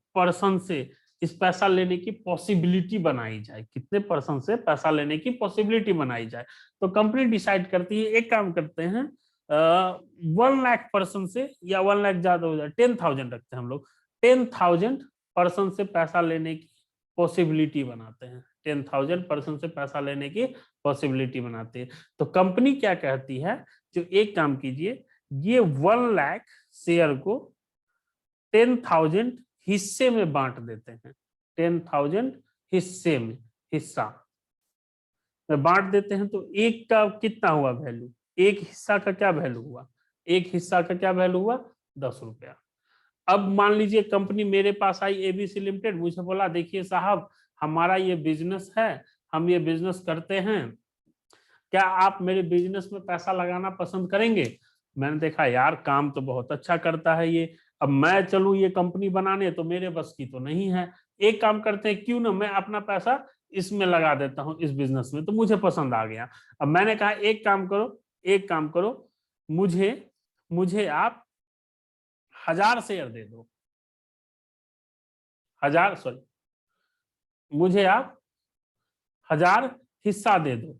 परसेंट से इस पैसा लेने की पॉसिबिलिटी बनाई जाए, कितने परसेंट से पैसा लेने की पॉसिबिलिटी बनाई जाए। तो कंपनी डिसाइड करती है, एक काम करते हैं 1,00,000% से, या 1,00,000 ज्यादा हो जाए, 10,000 रखते हैं हम लोग, 10,000% से पैसा लेने की पॉसिबिलिटी बनाते हैं, 10,000% से पैसा लेने की पॉसिबिलिटी बनाते हैं। तो कंपनी क्या कहती है, जो एक काम कीजिए, ये 1,00,000 शेयर को 10,000 हिस्से में बांट देते हैं, 10,000 हिस्से में, हिस्सा में बांट देते हैं। तो एक का कितना हुआ वैल्यू, एक हिस्सा का क्या वैल्यू हुआ, एक हिस्सा का क्या वैल्यू हुआ, 10 रुपया। अब मान लीजिए कंपनी मेरे पास आई, एबीसी लिमिटेड, मुझे बोला देखिए साहब हमारा ये बिजनेस है, हम ये बिजनेस करते हैं, क्या आप मेरे बिजनेस में पैसा लगाना पसंद करेंगे। मैंने देखा यार काम तो बहुत अच्छा करता है ये, अब मैं चलूं ये कंपनी बनाने, तो मेरे बस की तो नहीं है। एक काम करते हैं, क्यों ना मैं अपना पैसा इसमें लगा देता हूं, इस बिजनेस में, तो मुझे पसंद आ गया। अब मैंने कहा एक काम करो, एक काम करो, मुझे मुझे आप 1,000 शेयर दे दो, 1,000 सॉरी, मुझे आप 1,000 हिस्सा दे दो,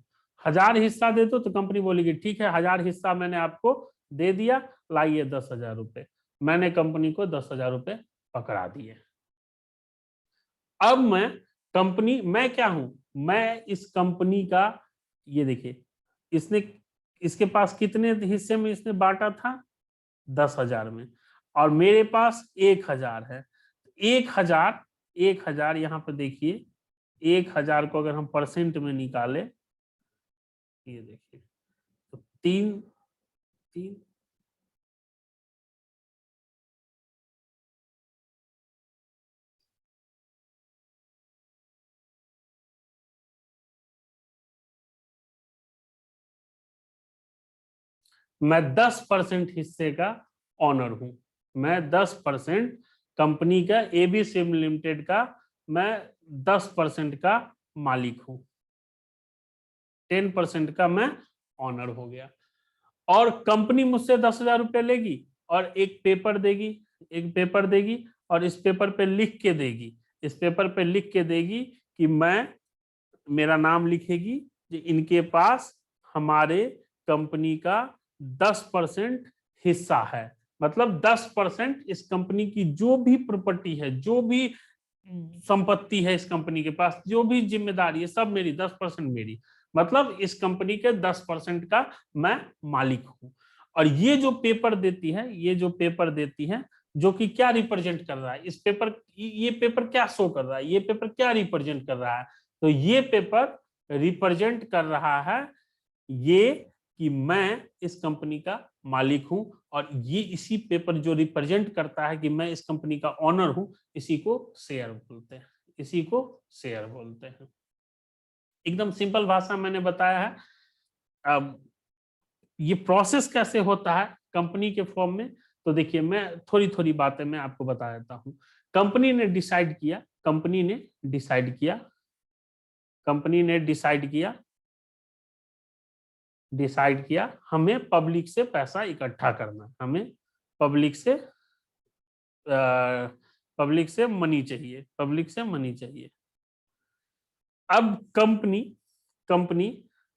1,000 हिस्सा दे दो। तो कंपनी बोलेगी ठीक है, 1,000 हिस्सा मैंने आपको दे दिया, लाइए 10,000 रुपए। मैंने कंपनी को 10,000 रुपए पकड़ा दिए। अब मैं क्या हूं, मैं इस कंपनी का, ये देखिए इसने, इसके पास कितने हिस्से में इसने बांटा था, 10,000 में, और मेरे पास 1,000 है। 1,000 यहां पर देखिए, 1,000 को अगर हम परसेंट में निकाले, ये देखिए, तो तीन तीन मैं 10% हिस्से का ऑनर हूं, मैं 10% कंपनी का, एबीसी लिमिटेड का मैं 10% का मालिक हूं, 10% का मैं ऑनर हो गया। और कंपनी मुझसे 10,000 रुपए लेगी और एक पेपर देगी, एक पेपर देगी, और इस पेपर पे लिख के देगी, इस पेपर पे लिख के देगी कि मैं, मेरा नाम लिखेगी कि इनके पास हमारे कंपनी का 10% हिस्सा है। मतलब 10% इस कंपनी की जो भी प्रॉपर्टी है, जो भी संपत्ति है इस कंपनी के पास, जो भी जिम्मेदारी है, सब मेरी, 10% मेरी। मतलब इस कंपनी के 10% का मैं मालिक हूं। और ये जो पेपर देती है, ये जो पेपर देती है, जो कि क्या रिप्रेजेंट कर रहा है, इस पेपर, ये पेपर क्या शो कर रहा है, ये पेपर क्या रिप्रेजेंट कर रहा है, तो ये पेपर रिप्रेजेंट कर रहा है ये कि मैं इस कंपनी का मालिक हूं। और ये इसी पेपर जो रिप्रेजेंट करता है कि मैं इस कंपनी का ऑनर हूं, इसी को शेयर बोलते हैं, इसी को शेयर बोलते हैं। एकदम सिंपल भाषा मैंने बताया है। अब ये प्रोसेस कैसे होता है कंपनी के फॉर्म में, तो देखिए मैं थोड़ी थोड़ी बातें मैं आपको बता देता हूं। कंपनी ने डिसाइड किया, कंपनी ने डिसाइड किया, कंपनी ने डिसाइड किया, डिसाइड किया हमें पब्लिक से पैसा इकट्ठा करना, हमें पब्लिक से पब्लिक से मनी चाहिए, पब्लिक से मनी चाहिए। अब कंपनी कंपनी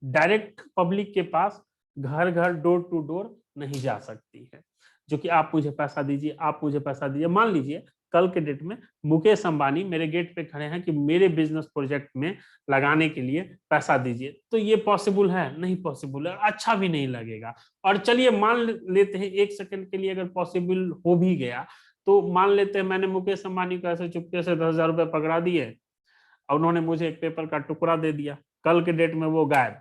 डायरेक्ट पब्लिक के पास घर घर, डोर टू डोर नहीं जा सकती है, जो कि आप मुझे पैसा दीजिए, आप मुझे पैसा दीजिए। मान लीजिए कल के डेट में मुकेश अंबानी मेरे गेट पे खड़े हैं कि मेरे बिजनेस प्रोजेक्ट में लगाने के लिए पैसा दीजिए, तो ये पॉसिबल है, नहीं पॉसिबल है, अच्छा भी नहीं लगेगा। और चलिए मान लेते हैं एक सेकंड के लिए, अगर पॉसिबल हो भी गया, तो मान लेते हैं मैंने मुकेश अंबानी को ऐसे चुपके से 10,000 रुपए पकड़ा दिए, और उन्होंने मुझे एक पेपर का टुकड़ा दे दिया, कल के डेट में वो गायब।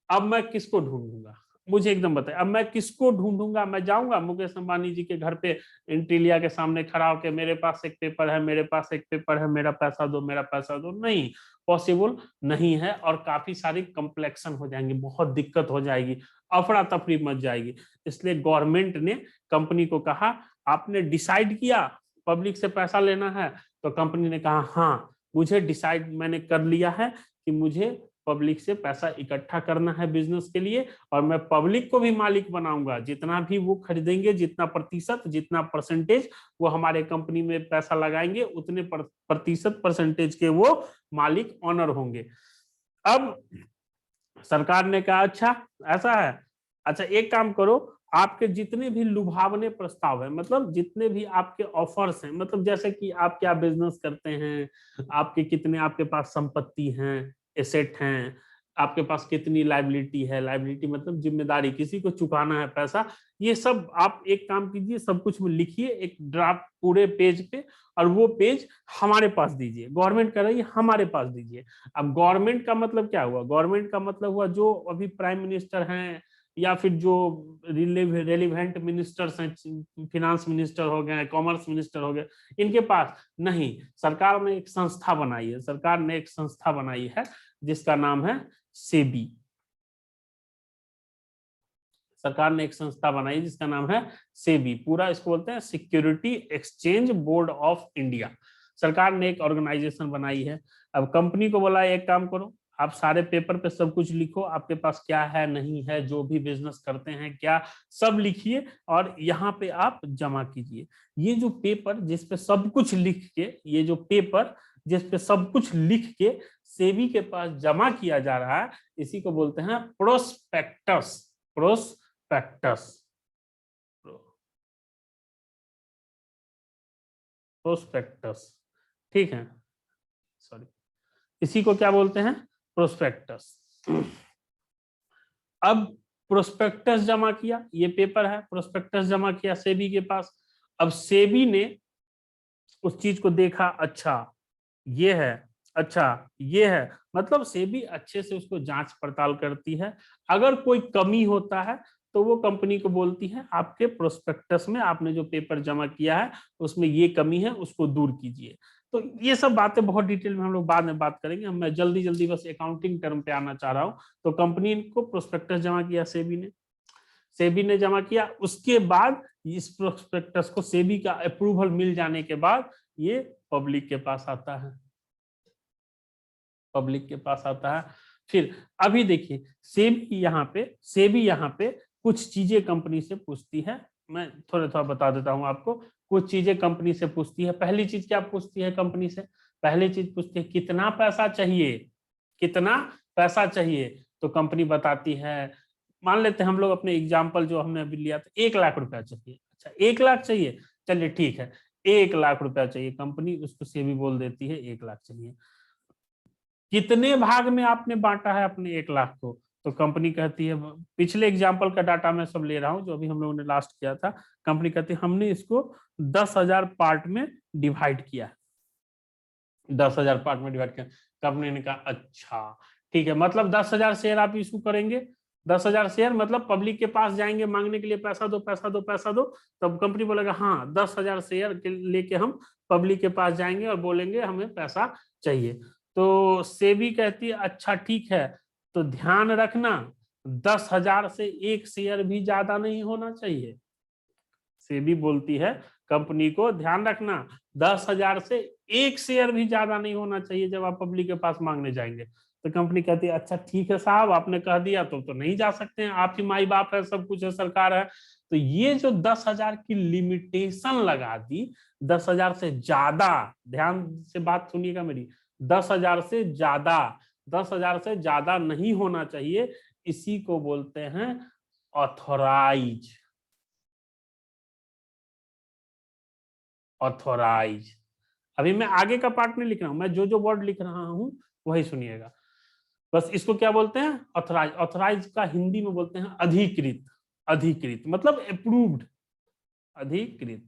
अब मैं किसको ढूंढूंगा, मुझे एकदम बताए, अब मैं किसको ढूंढूंगा। मैं जाऊंगा मुकेश अंबानी जी के घर पे इंटीलिया के सामने खड़ा होकर, मेरे पास एक पेपर है, मेरे पास एक पेपर है, मेरा पैसा दो, मेरा पैसा दो, नहीं, पॉसिबल नहीं है। और काफी सारी कॉम्प्लेक्शन हो जाएंगी, बहुत दिक्कत हो जाएगी, अफरा तफरी मच जाएगी। इसलिए गवर्नमेंट ने कंपनी को कहा, आपने डिसाइड किया पब्लिक से पैसा लेना है, तो कंपनी ने कहा हाँ, मुझे डिसाइड मैंने कर लिया है कि मुझे पब्लिक से पैसा इकट्ठा करना है बिजनेस के लिए, और मैं पब्लिक को भी मालिक बनाऊंगा। जितना भी वो खरीदेंगे, जितना प्रतिशत, जितना परसेंटेज वो हमारे कंपनी में पैसा लगाएंगे, उतने प्रतिशत परसेंटेज के वो मालिक ऑनर होंगे। अब सरकार ने कहा अच्छा ऐसा है, अच्छा एक काम करो, आपके जितने भी लुभावने प्रस्ताव है, मतलब जितने भी आपके ऑफर्स हैं, मतलब जैसे कि आप क्या बिजनेस करते हैं, आपके कितने आपके पास संपत्ति हैं, एसेट हैं, आपके पास कितनी लायबिलिटी है, लायबिलिटी मतलब जिम्मेदारी, किसी को चुकाना है पैसा, ये सब आप एक काम कीजिए, सब कुछ लिखिए एक ड्राफ्ट पूरे पेज पे, और वो पेज हमारे पास दीजिए। गवर्नमेंट कर रही है, हमारे पास दीजिए। अब गवर्नमेंट का मतलब क्या हुआ? गवर्नमेंट का मतलब हुआ जो अभी प्राइम मिनिस्टर हैं, या फिर जो रेलिवेंट मिनिस्टर्स हैं, फिनांस मिनिस्टर हो गए, कॉमर्स मिनिस्टर हो गए, इनके पास नहीं। सरकार ने एक संस्था बनाई है, सरकार ने एक संस्था बनाई है जिसका नाम है सेबी। सरकार ने एक संस्था बनाई जिसका नाम है सेबी, पूरा इसको बोलते हैं security exchange board of India. सरकार ने एक ऑर्गेनाइजेशन बनाई है। अब कंपनी को बोला एक काम करो, आप सारे पेपर पे सब कुछ लिखो, आपके पास क्या है नहीं है, जो भी बिजनेस करते हैं क्या, सब लिखिए और यहाँ पे आप जमा कीजिए। ये जो पेपर जिसपे सब कुछ लिख के, ये जो पेपर जिसपे सब कुछ लिख के सेबी के पास जमा किया जा रहा है, इसी को बोलते हैं प्रोस्पेक्टस। प्रोस्पेक्टस, प्रोस्पेक्टस, ठीक है, सॉरी, इसी को क्या बोलते हैं? प्रोस्पेक्टस। अब प्रोस्पेक्टस जमा किया, ये पेपर है, प्रोस्पेक्टस जमा किया सेबी के पास। अब सेबी ने उस चीज को देखा, अच्छा ये है, अच्छा ये है, मतलब सेबी अच्छे से उसको जांच पड़ताल करती है। अगर कोई कमी होता है तो वो कंपनी को बोलती है आपके प्रोस्पेक्टस में आपने जो पेपर जमा किया है उसमें ये कमी है, उसको दूर कीजिए। तो ये सब बातें बहुत डिटेल में हम लोग बाद में बात करेंगे, मैं जल्दी जल्दी बस अकाउंटिंग टर्म पे आना चाह रहा हूँ। तो कंपनी को प्रोस्पेक्टस जमा किया सेबी ने, सेबी ने जमा किया, उसके बाद इस प्रोस्पेक्टस को सेबी का अप्रूवल मिल जाने के बाद ये पब्लिक के पास आता है, पब्लिक के पास आता है। फिर अभी देखिए सेबी यहाँ पे कुछ चीजें कंपनी से पूछती है, मैं थोड़ा थोड़ा बता देता हूं आपको। कुछ चीजें कंपनी से पूछती है। पहली चीज क्या पूछती है कंपनी से? पहली चीज पूछती है कितना पैसा चाहिए, कितना पैसा चाहिए। तो कंपनी बताती है, मान लेते हैं हम लोग अपने एग्जाम्पल जो हमने अभी लिया था, 1 लाख रुपया चाहिए। अच्छा 1 लाख चाहिए, चलिए ठीक है 1 लाख रुपया चाहिए, कंपनी उसको सेबी बोल देती है 1 लाख चाहिए। कितने भाग में आपने बांटा है अपने 1 लाख को? तो कंपनी कहती है, पिछले एग्जाम्पल का डाटा मैं सब ले रहा हूं जो अभी हम लोगों ने लास्ट किया था, कंपनी कहती है हमने इसको 10,000 पार्ट में डिवाइड किया, 10,000 पार्ट में डिवाइड किया। कंपनी ने कहा अच्छा ठीक है, मतलब 10,000 शेयर आप इशू करेंगे, 10,000 शेयर मतलब पब्लिक के पास जाएंगे मांगने के लिए पैसा दो पैसा दो पैसा दो, तब कंपनी बोलेगा हाँ 10,000 शेयर लेके हम पब्लिक के पास जाएंगे और बोलेंगे हमें पैसा चाहिए। तो सेबी कहती है अच्छा ठीक है, तो ध्यान रखना 10,000 से एक शेयर भी ज्यादा नहीं होना चाहिए। सेबी बोलती है कंपनी को ध्यान रखना 10,000 से एक शेयर भी ज्यादा नहीं होना चाहिए जब आप पब्लिक के पास मांगने जाएंगे। तो कंपनी कहती है अच्छा ठीक है साहब, आपने कह दिया तो नहीं जा सकते हैं, आप ही माई बाप है, सब कुछ है, सरकार है। तो ये जो 10,000 की लिमिटेशन लगा दी, 10,000 से ज्यादा, ध्यान से बात सुनिएगा मेरी, 10,000 से ज्यादा, 10,000 से ज्यादा नहीं होना चाहिए, इसी को बोलते हैं ऑथोराइज। ऑथोराइज। अभी मैं आगे का पार्ट नहीं लिख रहा हूं, मैं जो जो वर्ड लिख रहा हूं वही सुनिएगा, बस इसको क्या बोलते हैं? ऑथोराइज। ऑथोराइज का हिंदी में बोलते हैं अधिकृत। अधिकृत मतलब अप्रूव्ड, अधिकृत।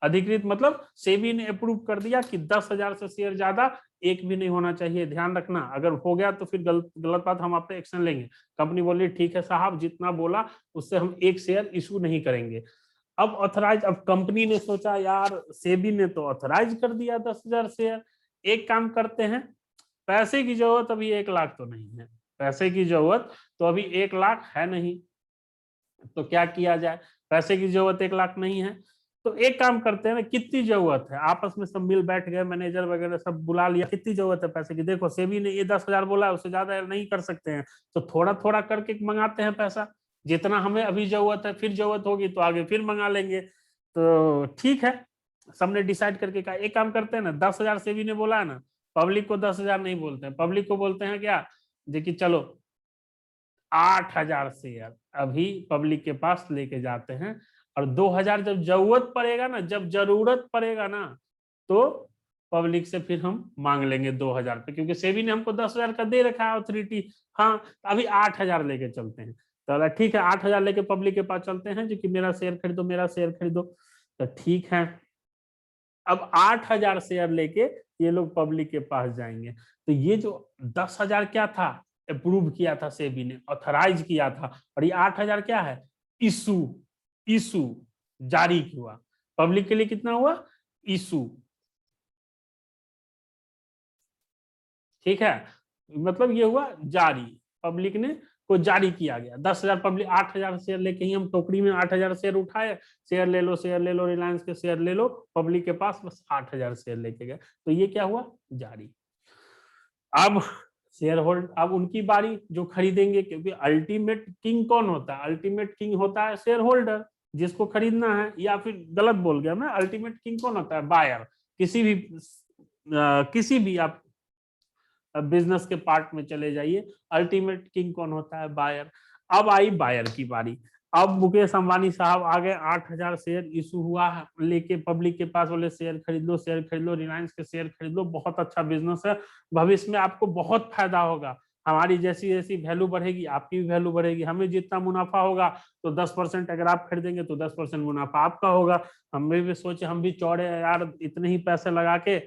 अधिकृत मतलब सेबी ने अप्रूव कर दिया कि 10,000 से शेयर ज्यादा एक भी नहीं होना चाहिए, ध्यान रखना, अगर हो गया तो फिर गलत बात, हम आप पे एक्शन लेंगे। कंपनी बोली ठीक है साहब, जितना बोला उससे हम एक शेयर इशू नहीं करेंगे। अब ऑथराइज, अब कंपनी ने सोचा यार सेबी ने तो ऑथराइज कर दिया 10,000 शेयर, एक काम करते हैं, पैसे की जरूरत अभी 1 लाख तो नहीं है, पैसे की जरूरत तो अभी 1 लाख है नहीं, तो क्या किया जाए? पैसे की जरूरत 1 लाख नहीं है, तो एक काम करते हैं ना, कितनी जरूरत है, आपस में सब मिल बैठ गए, मैनेजर वगैरह सब बुला लिया, कितनी जरूरत है पैसे की, देखो सेबी ने ये 10,000 बोला, उससे ज्यादा नहीं कर सकते हैं, तो थोड़ा थोड़ा करके मंगाते हैं पैसा, जितना हमें अभी जरूरत है, फिर जरूरत होगी तो आगे फिर मंगा लेंगे। तो ठीक है, सबने डिसाइड करके कहा एक काम करते हैं ना, 10,000 सेबी ने बोला है ना, पब्लिक को 10,000 नहीं बोलते हैं, पब्लिक को बोलते हैं क्या, देखिए चलो 8,000 शेयर अभी पब्लिक के पास लेके जाते हैं, और 2,000 जब जरूरत पड़ेगा ना, जब जरूरत पड़ेगा ना, तो पब्लिक से फिर हम मांग लेंगे 2,000 पे, क्योंकि सेबी ने हमको 10,000 का दे रखा है अथॉरिटी। हाँ, अभी 8,000 लेके चलते हैं, तो ठीक है 8,000 लेके पब्लिक के पास चलते हैं, जो कि मेरा शेयर खरीदो, मेरा शेयर खरीदो। तो ठीक है, अब 8,000 शेयर लेके ये लोग पब्लिक के पास जाएंगे। तो ये जो 10,000 क्या था, अप्रूव किया था सेबी ने, ऑथराइज किया था, और ये 8,000 क्या है, इशू, इशू जारी हुआ। पब्लिक के लिए कितना हुआ, इशू, ठीक है, मतलब ये हुआ जारी, पब्लिक ने को जारी किया गया। 10,000 पब्लिक, 8,000 शेयर लेके ही हम टोकरी में 8,000 शेयर उठाए, शेयर ले लो, शेयर ले लो, रिलायंस के शेयर ले लो, पब्लिक के पास बस 8,000 शेयर लेके गए, तो ये क्या हुआ, जारी। अब शेयर होल्ड, अब उनकी बारी जो खरीदेंगे, क्योंकि अल्टीमेट किंग कौन होता है, अल्टीमेट किंग होता है शेयर होल्डर, जिसको खरीदना है, या फिर गलत बोल गया मैं, अल्टीमेट किंग कौन होता है, बायर। किसी भी आप बिजनेस के पार्ट में चले जाइए, अल्टीमेट किंग कौन होता है, बायर। अब आई बायर की बारी, अब मुकेश अंबानी साहब आ गए, 8,000 शेयर इशू हुआ लेके पब्लिक के पास, बोले शेयर खरीद लो, शेयर खरीद लो, रिलायंस के शेयर खरीद लो, बहुत अच्छा बिजनेस है, भविष्य में आपको बहुत फायदा होगा, हमारी जैसी जैसी वैल्यू बढ़ेगी आपकी भी वैल्यू बढ़ेगी, हमें जितना मुनाफा होगा तो 10% अगर आप खरीदेंगे तो 10% मुनाफा आपका होगा। हम भी सोचे, हम भी चौड़े यार, इतने ही पैसे लगा के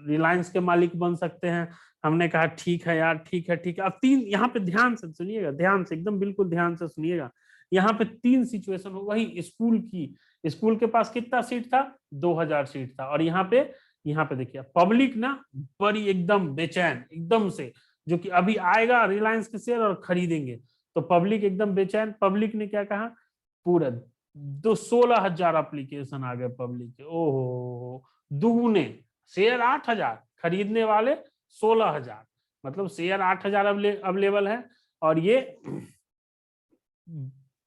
रिलायंस के मालिक बन सकते हैं। हमने कहा ठीक है यार, ठीक है ठीक है। अब तीन, यहाँ पे ध्यान से सुनिएगा, ध्यान से, एकदम बिल्कुल ध्यान से सुनिएगा, यहाँ पे तीन सिचुएशन हो, वही स्कूल की, स्कूल के पास कितना सीट था, 2,000 सीट था, और यहाँ पे देखिए पब्लिक ना बड़ी एकदम बेचैन, एकदम से, जो कि अभी आएगा रिलायंस के शेयर और खरीदेंगे, तो पब्लिक एकदम बेचैन। पब्लिक ने क्या कहा, पूरा 16,000 एप्लीकेशन आ गए पब्लिक के, ओहो, दुगुने, शेयर 8,000, खरीदने वाले 16,000, मतलब शेयर 8,000 अवेलेबल है, और ये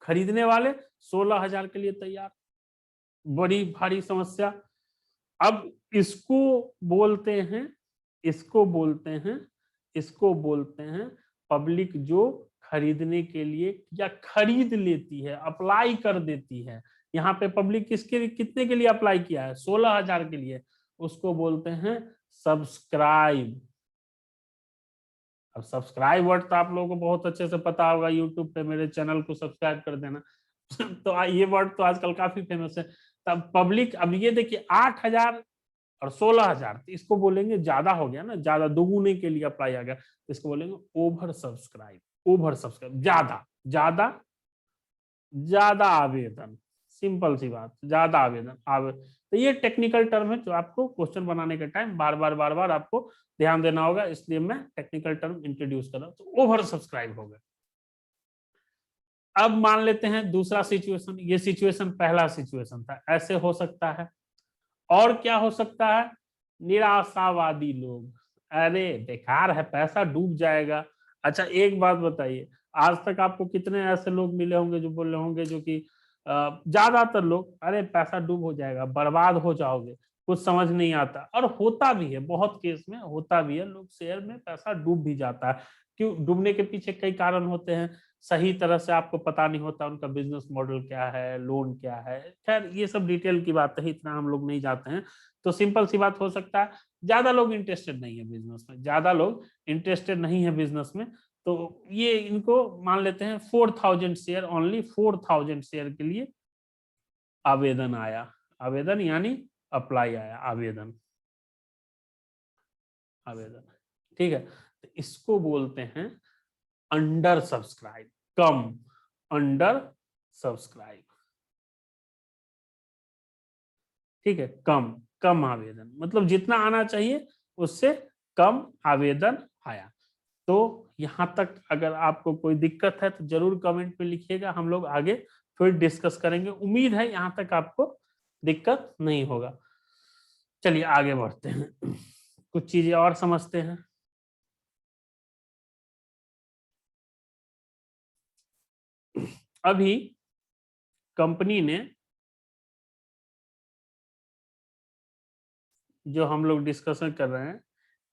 खरीदने वाले 16,000 के लिए तैयार, बड़ी भारी समस्या। अब इसको बोलते हैं, इसको बोलते हैं, इसको बोलते हैं पब्लिक जो खरीदने के लिए या खरीद लेती है, अप्लाई कर देती है। यहाँ पे पब्लिक किसके कितने के लिए अप्लाई किया है, 16,000 के लिए, उसको बोलते हैं सब्सक्राइब। अब सब्सक्राइब वर्ड तो आप लोगों को बहुत अच्छे से पता होगा, यूट्यूब पे मेरे चैनल को सब्सक्राइब कर देना। तो ये वर्ड तो आजकल काफी फेमस है। तब पब्लिक, अब ये देखिए 8,000 और 16,000, तो इसको बोलेंगे ज्यादा हो गया ना, ज्यादा दोगुने के लिए अप्लाई आ गया, तो इसको बोलेंगे ओवर सब्सक्राइब, ओवर सब्सक्राइब, ज्यादा ज्यादा ज्यादा आवेदन, सिंपल सी बात, ज्यादा आवेदन। तो ये टेक्निकल टर्म है जो आपको क्वेश्चन बनाने के टाइम बार बार आपको ध्यान देना होगा, इसलिए मैं टेक्निकल टर्म इंट्रोड्यूस कर रहा हूं। तो ओवर सब्सक्राइब हो गया। अब मान लेते हैं दूसरा सिचुएशन, ये सिचुएशन पहला सिचुएशन था, ऐसे हो सकता है। और क्या हो सकता है, निराशावादी लोग, अरे बेकार है, पैसा डूब जाएगा। अच्छा एक बात बताइए, आज तक आपको कितने ऐसे लोग मिले होंगे जो बोले होंगे, जो कि ज्यादातर लोग, अरे पैसा डूब हो जाएगा, बर्बाद हो जाओगे, कुछ समझ नहीं आता। और होता भी है, बहुत केस में होता भी है, लोग शेयर में पैसा डूब भी जाता है। क्यों डूबने के पीछे कई कारण होते हैं, सही तरह से आपको पता नहीं होता उनका बिजनेस मॉडल क्या है, लोन क्या है, खैर ये सब डिटेल की बात है, इतना हम लोग नहीं जाते हैं। तो सिंपल सी बात हो सकता है, ज्यादा लोग इंटरेस्टेड नहीं है बिजनेस में, ज्यादा लोग इंटरेस्टेड नहीं है बिजनेस में। तो ये इनको मान लेते हैं 4,000 शेयर, ओनली 4,000 शेयर के लिए आवेदन आया, आवेदन यानी अप्लाई आया, आवेदन, आवेदन, ठीक है। तो इसको बोलते हैं अंडर सब्सक्राइब, कम, अंडर सब्सक्राइब, ठीक है, कम, कम आवेदन, मतलब जितना आना चाहिए उससे कम आवेदन आया। तो यहां तक अगर आपको कोई दिक्कत है तो जरूर कमेंट में लिखिएगा, हम लोग आगे फिर डिस्कस करेंगे। उम्मीद है यहां तक आपको दिक्कत नहीं होगा। चलिए आगे बढ़ते हैं, कुछ चीजें और समझते हैं। अभी कंपनी ने जो हम लोग डिस्कशन कर रहे हैं,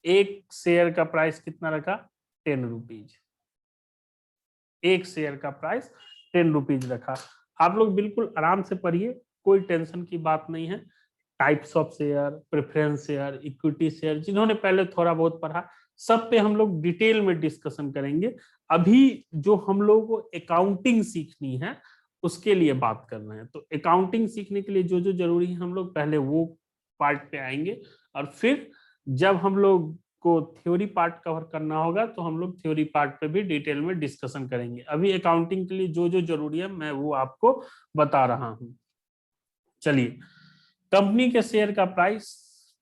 एक शेयर का प्राइस कितना रखा, 10 रुपीज। एक शेयर का प्राइस 10 रुपीज रखा। आप लोग बिल्कुल आराम से पढ़िए, कोई टेंशन की बात नहीं है। Types of share, preference share, equity share, जिन्होंने पहले थोड़ा बहुत पढ़ा, सब पे हम लोग डिटेल में डिस्कशन करेंगे। अभी जो हम लोगों को अकाउंटिंग सीखनी है उसके लिए बात कर रहे हैं, तो अकाउंटिंग सीखने के लिए जो जो जरूरी है हम लोग पहले वो पार्ट पे आएंगे, और फिर जब हम लोग को थ्योरी पार्ट कवर करना होगा तो हम लोग थ्योरी पार्ट पे भी डिटेल में डिस्कशन करेंगे। अभी अकाउंटिंग के लिए जो जो जरूरी है मैं वो आपको बता रहा हूं। चलिए, कंपनी के शेयर का प्राइस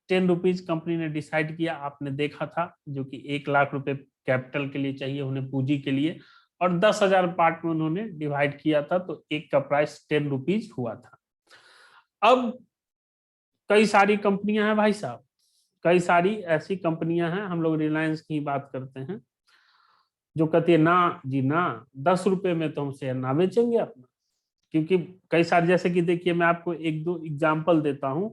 10 रुपीज कंपनी ने डिसाइड किया, आपने देखा था, जो कि 1 लाख रुपए कैपिटल के लिए चाहिए उन्हें, पूंजी के लिए, और 10,000 पार्ट में उन्होंने डिवाइड किया था, तो एक का प्राइस 10 रुपीज हुआ था। अब कई सारी कंपनियां हैं भाई साहब, कई सारी ऐसी कंपनियां हैं, हम लोग रिलायंस की बात करते हैं, जो कहती है ना जी ना, 10 रुपए में तो हम शेयर ना बेचेंगे अपना। क्योंकि कई सारे, जैसे कि देखिए मैं आपको एक दो एग्जांपल देता हूं,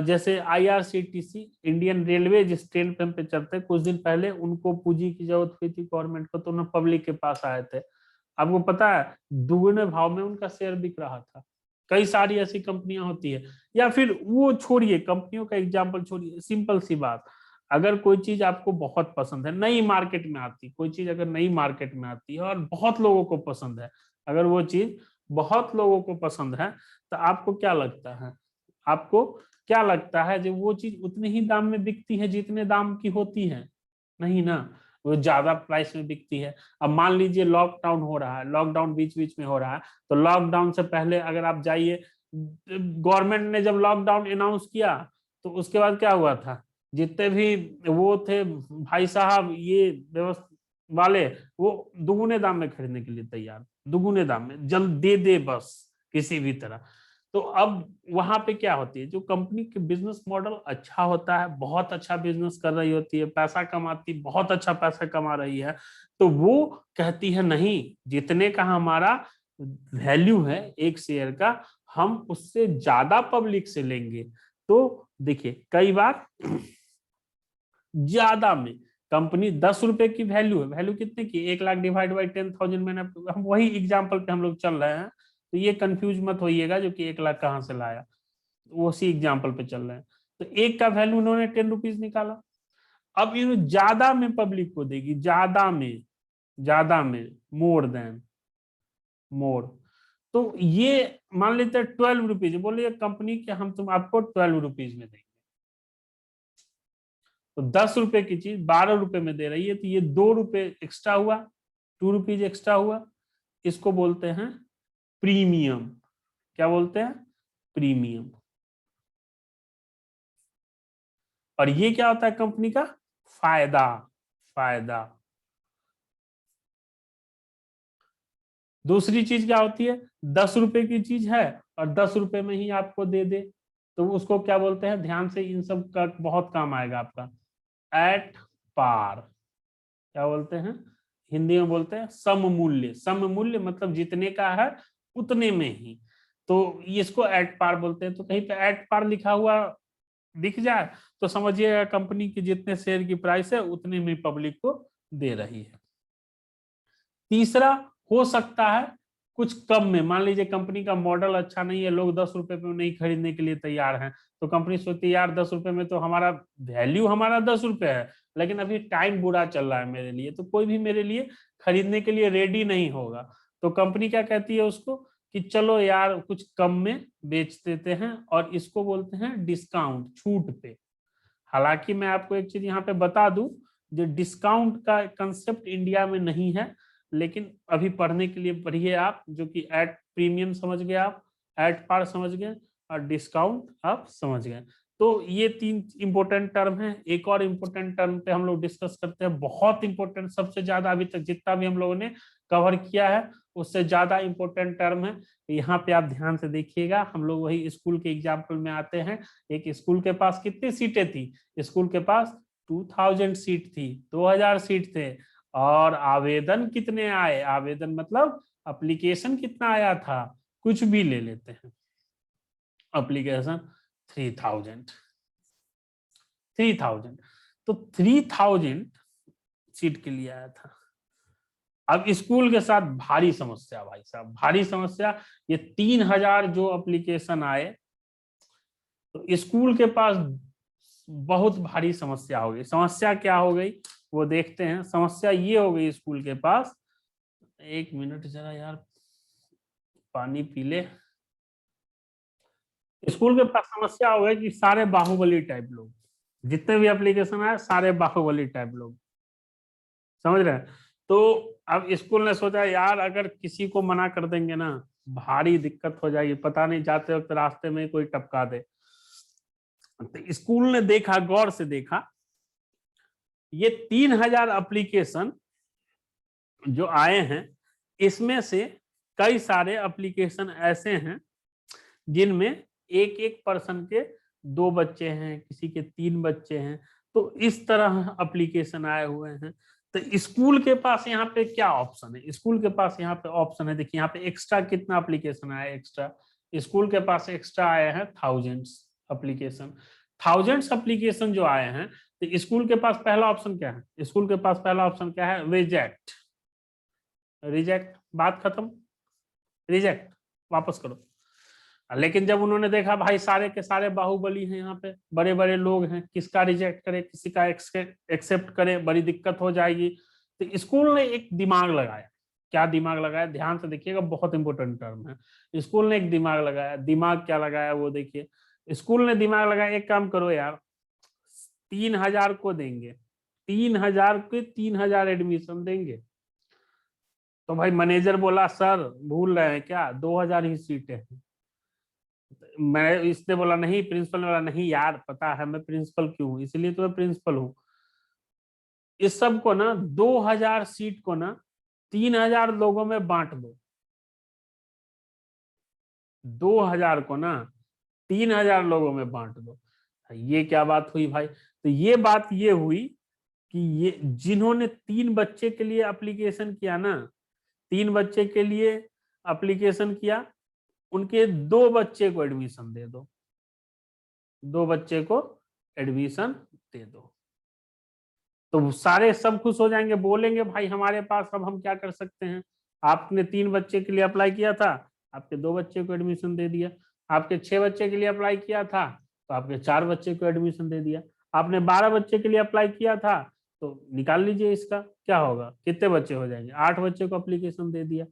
जैसे आईआरसीटीसी, इंडियन रेलवे जिस ट्रेन पे हम पे चलते हैं, कुछ दिन पहले उनको पूंजी की जरूरत हुई थी गवर्नमेंट को, तो उन्होंने पब्लिक के पास आए थे। आपको पता है दुगने भाव में उनका शेयर बिक रहा था। कई सारी ऐसी कंपनियां होती है। या फिर वो छोड़िए, कंपनियों का एग्जाम्पल छोड़िए, सिंपल सी बात, अगर कोई चीज आपको बहुत पसंद है, नई मार्केट में आती, कोई चीज अगर नई मार्केट में आती है और बहुत लोगों को पसंद है, अगर वो चीज बहुत लोगों को पसंद है, तो आपको क्या लगता है, आपको क्या लगता है जो वो चीज उतने ही दाम में बिकती है जितने दाम की होती है? नहीं ना, वो ज्यादा प्राइस में बिकती है। अब मान लीजिए लॉकडाउन हो रहा है, लॉकडाउन बीच बीच में हो रहा है, तो लॉकडाउन से पहले अगर आप जाइए, गवर्नमेंट ने जब लॉकडाउन अनाउंस किया तो उसके बाद क्या हुआ था, जितने भी वो थे भाई साहब ये व्यवस्था वाले, वो दुगुने दाम में खरीदने के लिए तैयार, दुगुने दाम में, जल्द दे दे बस किसी भी तरह। तो अब वहां पे क्या होती है, जो कंपनी के बिजनेस मॉडल अच्छा होता है, बहुत अच्छा बिजनेस कर रही होती है, पैसा कमाती, बहुत अच्छा पैसा कमा रही है, तो वो कहती है नहीं, जितने का हमारा वैल्यू है एक शेयर का, हम उससे ज्यादा पब्लिक से लेंगे। तो देखिए कई बार ज्यादा में कंपनी 10 रुपए की वैल्यू है, वैल्यू कितने की, 1 लाख डिवाइड बाई 10,000, मैंने हम वही एग्जाम्पल पे हम लोग चल रहे हैं, तो ये कंफ्यूज मत होइएगा जो कि 1 लाख कहाँ से लाया, उसी एग्जाम्पल पे चल रहे हैं। तो एक का वैल्यू उन्होंने 10 रुपीज निकाला, अब ये ज्यादा में पब्लिक को देगी, ज्यादा में, मोर देन मोर, तो ये मान लेते हैं 12 रुपीज, बोलिए कंपनी के हम तुम आपको 12 रुपीज में देंगे, तो 10 रुपए की चीज 12 रुपए में दे रही है, तो ये 2 रुपए एक्स्ट्रा हुआ, 2 रुपीज एक्स्ट्रा हुआ, इसको बोलते हैं प्रीमियम। क्या बोलते हैं, प्रीमियम। और ये क्या होता है कंपनी का फायदा, फायदा। दूसरी चीज क्या होती है, 10 रुपए की चीज है और 10 रुपए में ही आपको दे दे, तो उसको क्या बोलते हैं, ध्यान से, इन सब का बहुत काम आएगा आपका, एट पार। क्या बोलते हैं, हिंदी में बोलते हैं सम मूल्य, सम मूल्य मतलब जितने का है उतने में ही, तो इसको एट पार बोलते हैं। तो कहीं पे एट पार लिखा हुआ दिख जाए तो समझिएगा कंपनी की जितने शेयर की प्राइस है उतने में पब्लिक को दे रही है। तीसरा, हो सकता है कुछ कम में, मान लीजिए कंपनी का मॉडल अच्छा नहीं है, लोग 10 रुपए पे नहीं खरीदने के लिए तैयार हैं, तो कंपनी सोचती है यार 10 रुपए में तो हमारा वैल्यू, हमारा 10 रुपए है, लेकिन अभी टाइम बुरा चल रहा है मेरे लिए, तो कोई भी मेरे लिए खरीदने के लिए रेडी नहीं होगा, तो कंपनी क्या कहती है उसको कि चलो यार कुछ कम में बेच देते हैं, और इसको बोलते हैं डिस्काउंट, छूट पे। हालांकि मैं आपको एक चीज यहाँ पे बता दूं, जो डिस्काउंट का कंसेप्ट इंडिया में नहीं है, लेकिन अभी पढ़ने के लिए पढ़िए आप, जो कि एट प्रीमियम समझ गए आप, एट पार समझ गए, और डिस्काउंट आप समझ गए। तो ये 3 इंपॉर्टेंट टर्म है। एक और इंपॉर्टेंट टर्म पे हम लोग डिस्कस करते हैं, बहुत इंपॉर्टेंट, सबसे ज्यादा अभी तक जितना भी हम लोगों ने कवर किया है उससे ज्यादा इंपॉर्टेंट टर्म है। यहाँ पे आप ध्यान से देखिएगा, हम लोग वही स्कूल के एग्जाम्पल में आते हैं। एक स्कूल के पास कितनी सीटें थी? स्कूल के पास 2000 सीट थी, 2000 सीट थे। और आवेदन कितने आए? आवेदन मतलब एप्लीकेशन कितना आया था? कुछ भी ले लेते हैं, एप्लीकेशन 3000। तो 3000 सीट के लिए आया था। अब स्कूल के साथ भारी समस्या, भाई साहब भारी समस्या। ये 3000 जो एप्लीकेशन आए, तो स्कूल के पास बहुत भारी समस्या हो गई। समस्या क्या हो गई वो देखते हैं। समस्या ये हो गई स्कूल के पास, एक मिनट जरा यार पानी पी ले। स्कूल के पास समस्या हो गई कि सारे बाहुबली टाइप लोग, जितने भी एप्लीकेशन आए सारे बाहुबली टाइप लोग, समझ रहे हैं? तो अब स्कूल ने सोचा यार अगर किसी को मना कर देंगे ना भारी दिक्कत हो जाएगी, पता नहीं जाते वक्त रास्ते में कोई टपका दे। तो स्कूल ने देखा, गौर से देखा, ये 3000 एप्लीकेशन जो आए हैं, इसमें से कई सारे एप्लीकेशन ऐसे हैं जिनमें एक एक पर्सन के 2 बच्चे हैं, किसी के 3 बच्चे हैं। तो इस तरह एप्लीकेशन आए हुए हैं। तो स्कूल के पास यहाँ पे क्या ऑप्शन है? स्कूल के पास यहाँ पे ऑप्शन है, देखिए यहाँ पे एक्स्ट्रा कितना एप्लीकेशन आया? एक्स्ट्रा स्कूल के पास एक्स्ट्रा आए हैं थाउजेंड्स एप्लीकेशन। थाउजेंड्स एप्लीकेशन जो आए हैं, तो स्कूल के पास पहला ऑप्शन क्या है? स्कूल के पास पहला ऑप्शन क्या है? रिजेक्ट। रिजेक्ट, बात खत्म, रिजेक्ट, वापस करो। लेकिन जब उन्होंने देखा भाई सारे के सारे बाहुबली हैं, यहाँ पे बड़े बड़े लोग हैं, किसका रिजेक्ट करे किसी का एक्सेप्ट करे, बड़ी दिक्कत हो जाएगी। तो स्कूल ने एक दिमाग लगाया। क्या दिमाग लगाया? ध्यान से देखिएगा, बहुत इंपॉर्टेंट टर्म है। स्कूल ने एक दिमाग लगाया। दिमाग क्या लगाया वो देखिए। स्कूल ने दिमाग लगाया, एक काम करो यार, 3000 को देंगे, 3000 के 3000 एडमिशन देंगे। तो भाई मैनेजर बोला सर भूल रहे हैं क्या, 2000 ही सीटें हैं। मैं इसने बोला नहीं, प्रिंसिपल ने बोला नहीं यार पता है मैं प्रिंसिपल क्यों हूँ, इसलिए तो मैं प्रिंसिपल हूँ। इस सब को ना 2000 सीट को ना 3000 लोगों में बांट दो। 2000 को ना 3000 लोगों में बांट दो। ये क्या बात हुई भाई? तो ये बात ये हुई कि ये जिन्होंने 3 बच्चे के लिए एप्लीकेशन किया ना, 3 बच्चे के लिए एप्लीकेशन किया, उनके 2 बच्चे को एडमिशन दे दो। 2 बच्चे को एडमिशन दे दो, तो सारे सब खुश हो जाएंगे, बोलेंगे भाई हमारे पास अब हम क्या कर सकते हैं। आपने 3 बच्चे के लिए अप्लाई किया था, आपके 2 बच्चे को एडमिशन दे दिया। आपके 6 बच्चे के लिए अप्लाई किया था, तो आपके 4 बच्चे को एडमिशन दे दिया। आपने 12 बच्चे के लिए अप्लाई किया था, तो निकाल लीजिए इसका क्या होगा, कितने बच्चे हो जाएंगे, 8 बच्चे को एप्लीकेशन दे दिया।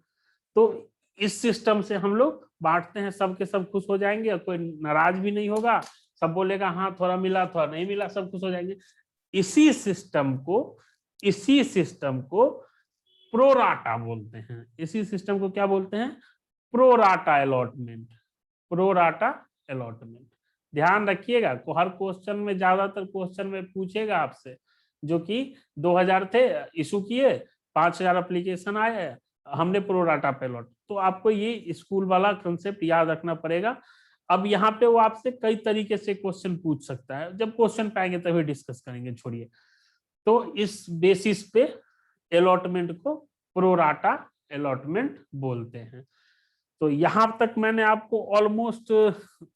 तो इस सिस्टम से हम लोग बांटते हैं, सबके सब खुश हो जाएंगे और कोई नाराज भी नहीं होगा। सब बोलेगा हाँ थोड़ा मिला थोड़ा नहीं मिला, सब खुश हो जाएंगे। इसी सिस्टम को प्रोराटा बोलते हैं। इसी सिस्टम को क्या बोलते हैं? Pro rata allotment. प्रोराटा अलॉटमेंट, ध्यान रखिएगा, हर क्वेश्चन में, ज्यादातर क्वेश्चन में पूछेगा आपसे, जो कि 2000 थे इशू किए, 5000 एप्लीकेशन आए, हमने प्रोराटा पे अलॉट। तो आपको ये स्कूल वाला कंसेप्ट याद रखना पड़ेगा। अब यहाँ पे वो आपसे कई तरीके से क्वेश्चन पूछ सकता है, जब क्वेश्चन पाएंगे तभी डिस्कस करेंगे, छोड़िए। तो इस बेसिस पे अलॉटमेंट को प्रोराटा अलॉटमेंट बोलते हैं। तो यहां तक मैंने आपको ऑलमोस्ट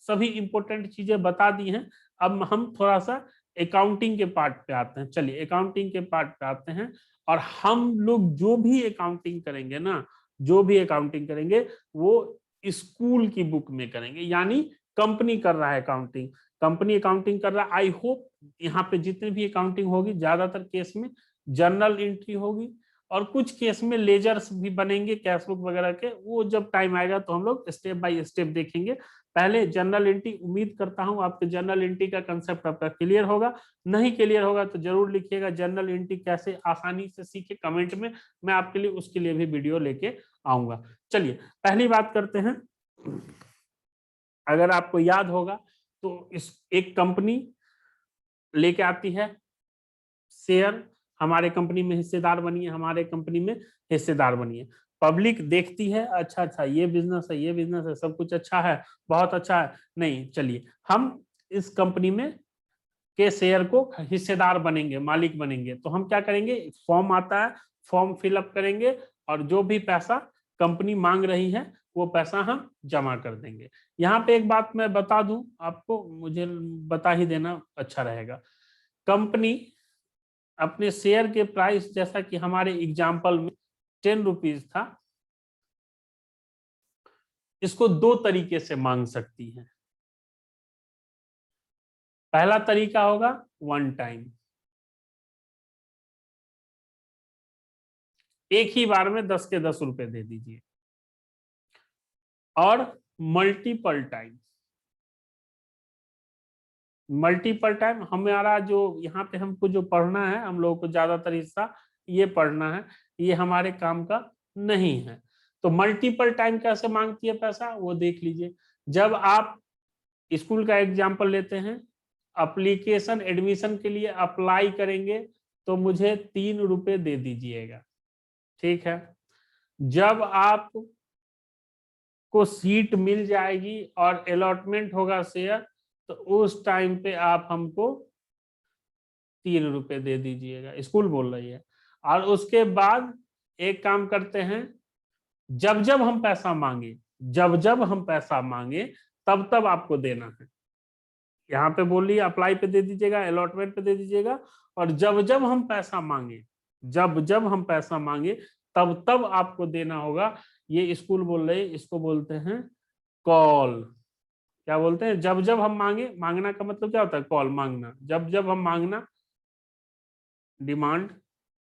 सभी इंपॉर्टेंट चीजें बता दी हैं। अब हम थोड़ा सा अकाउंटिंग के पार्ट पे आते हैं। चलिए अकाउंटिंग के पार्ट पे आते हैं। और हम लोग जो भी अकाउंटिंग करेंगे ना, जो भी अकाउंटिंग करेंगे वो स्कूल की बुक में करेंगे, यानी कंपनी कर रहा है अकाउंटिंग, कंपनी अकाउंटिंग कर रहा है। आई होप यहाँ पे जितने भी अकाउंटिंग होगी, ज्यादातर केस में जर्नल एंट्री होगी, और कुछ केस में लेजर्स भी बनेंगे, कैश बुक वगैरह के, वो जब टाइम आएगा तो हम लोग स्टेप बाय स्टेप देखेंगे। पहले जनरल एंट्री, उम्मीद करता हूं आपके जनरल एंट्री का कंसेप्ट आपका क्लियर होगा। नहीं क्लियर होगा तो जरूर लिखिएगा जनरल एंट्री कैसे आसानी से सीखे कमेंट में, मैं आपके लिए उसके लिए भी वीडियो लेके आऊंगा। चलिए पहली बात करते हैं। अगर आपको याद होगा तो इस एक कंपनी लेके आती है शेयर, हमारे कंपनी में हिस्सेदार बनिए, हमारे कंपनी में हिस्सेदार बनिए। पब्लिक देखती है, अच्छा अच्छा ये बिजनेस है, ये बिजनेस है, सब कुछ अच्छा है, बहुत अच्छा है, नहीं चलिए हम इस कंपनी में के शेयर को हिस्सेदार बनेंगे, मालिक बनेंगे। तो हम क्या करेंगे, फॉर्म आता है, फॉर्म फिलअप करेंगे और जो भी पैसा कंपनी मांग रही है वो पैसा हम जमा कर देंगे। यहाँ पे एक बात मैं बता दूं आपको, मुझे बता ही देना अच्छा रहेगा। कंपनी अपने शेयर के प्राइस, जैसा कि हमारे एग्जाम्पल में 10 रुपीज था, इसको दो तरीके से मांग सकती है। पहला तरीका होगा वन टाइम, एक ही बार में 10 के 10 रुपए दे दीजिए, और मल्टीपल टाइम। मल्टीपल टाइम हमारा जो यहाँ पे हमको जो पढ़ना है, हम लोगों को ज्यादातर हिस्सा ये पढ़ना है, ये हमारे काम का नहीं है। तो मल्टीपल टाइम कैसे मांगती है पैसा वो देख लीजिए। जब आप स्कूल का एग्जाम्पल लेते हैं, एप्लीकेशन एडमिशन के लिए अप्लाई करेंगे तो मुझे 3 रुपए दे दीजिएगा, ठीक है। जब आप को सीट मिल जाएगी और अलॉटमेंट होगा शेयर, तो उस टाइम पे आप हमको 3 रुपए दे दीजिएगा, स्कूल बोल रही है। और उसके बाद एक काम करते हैं, जब जब हम पैसा मांगे, जब जब हम पैसा मांगे तब तब आपको देना है। यहाँ पे बोल रही है अप्लाई पे दे दीजिएगा, अलॉटमेंट पे दे दीजिएगा, और जब जब हम पैसा मांगे, जब जब हम पैसा मांगे तब तब आपको देना होगा। ये स्कूल बोल रहे, इसको बोलते हैं कॉल। क्या बोलते हैं, जब जब हम मांगे, मांगना का मतलब क्या होता है, कॉल, मांगना, जब जब हम मांगना, डिमांड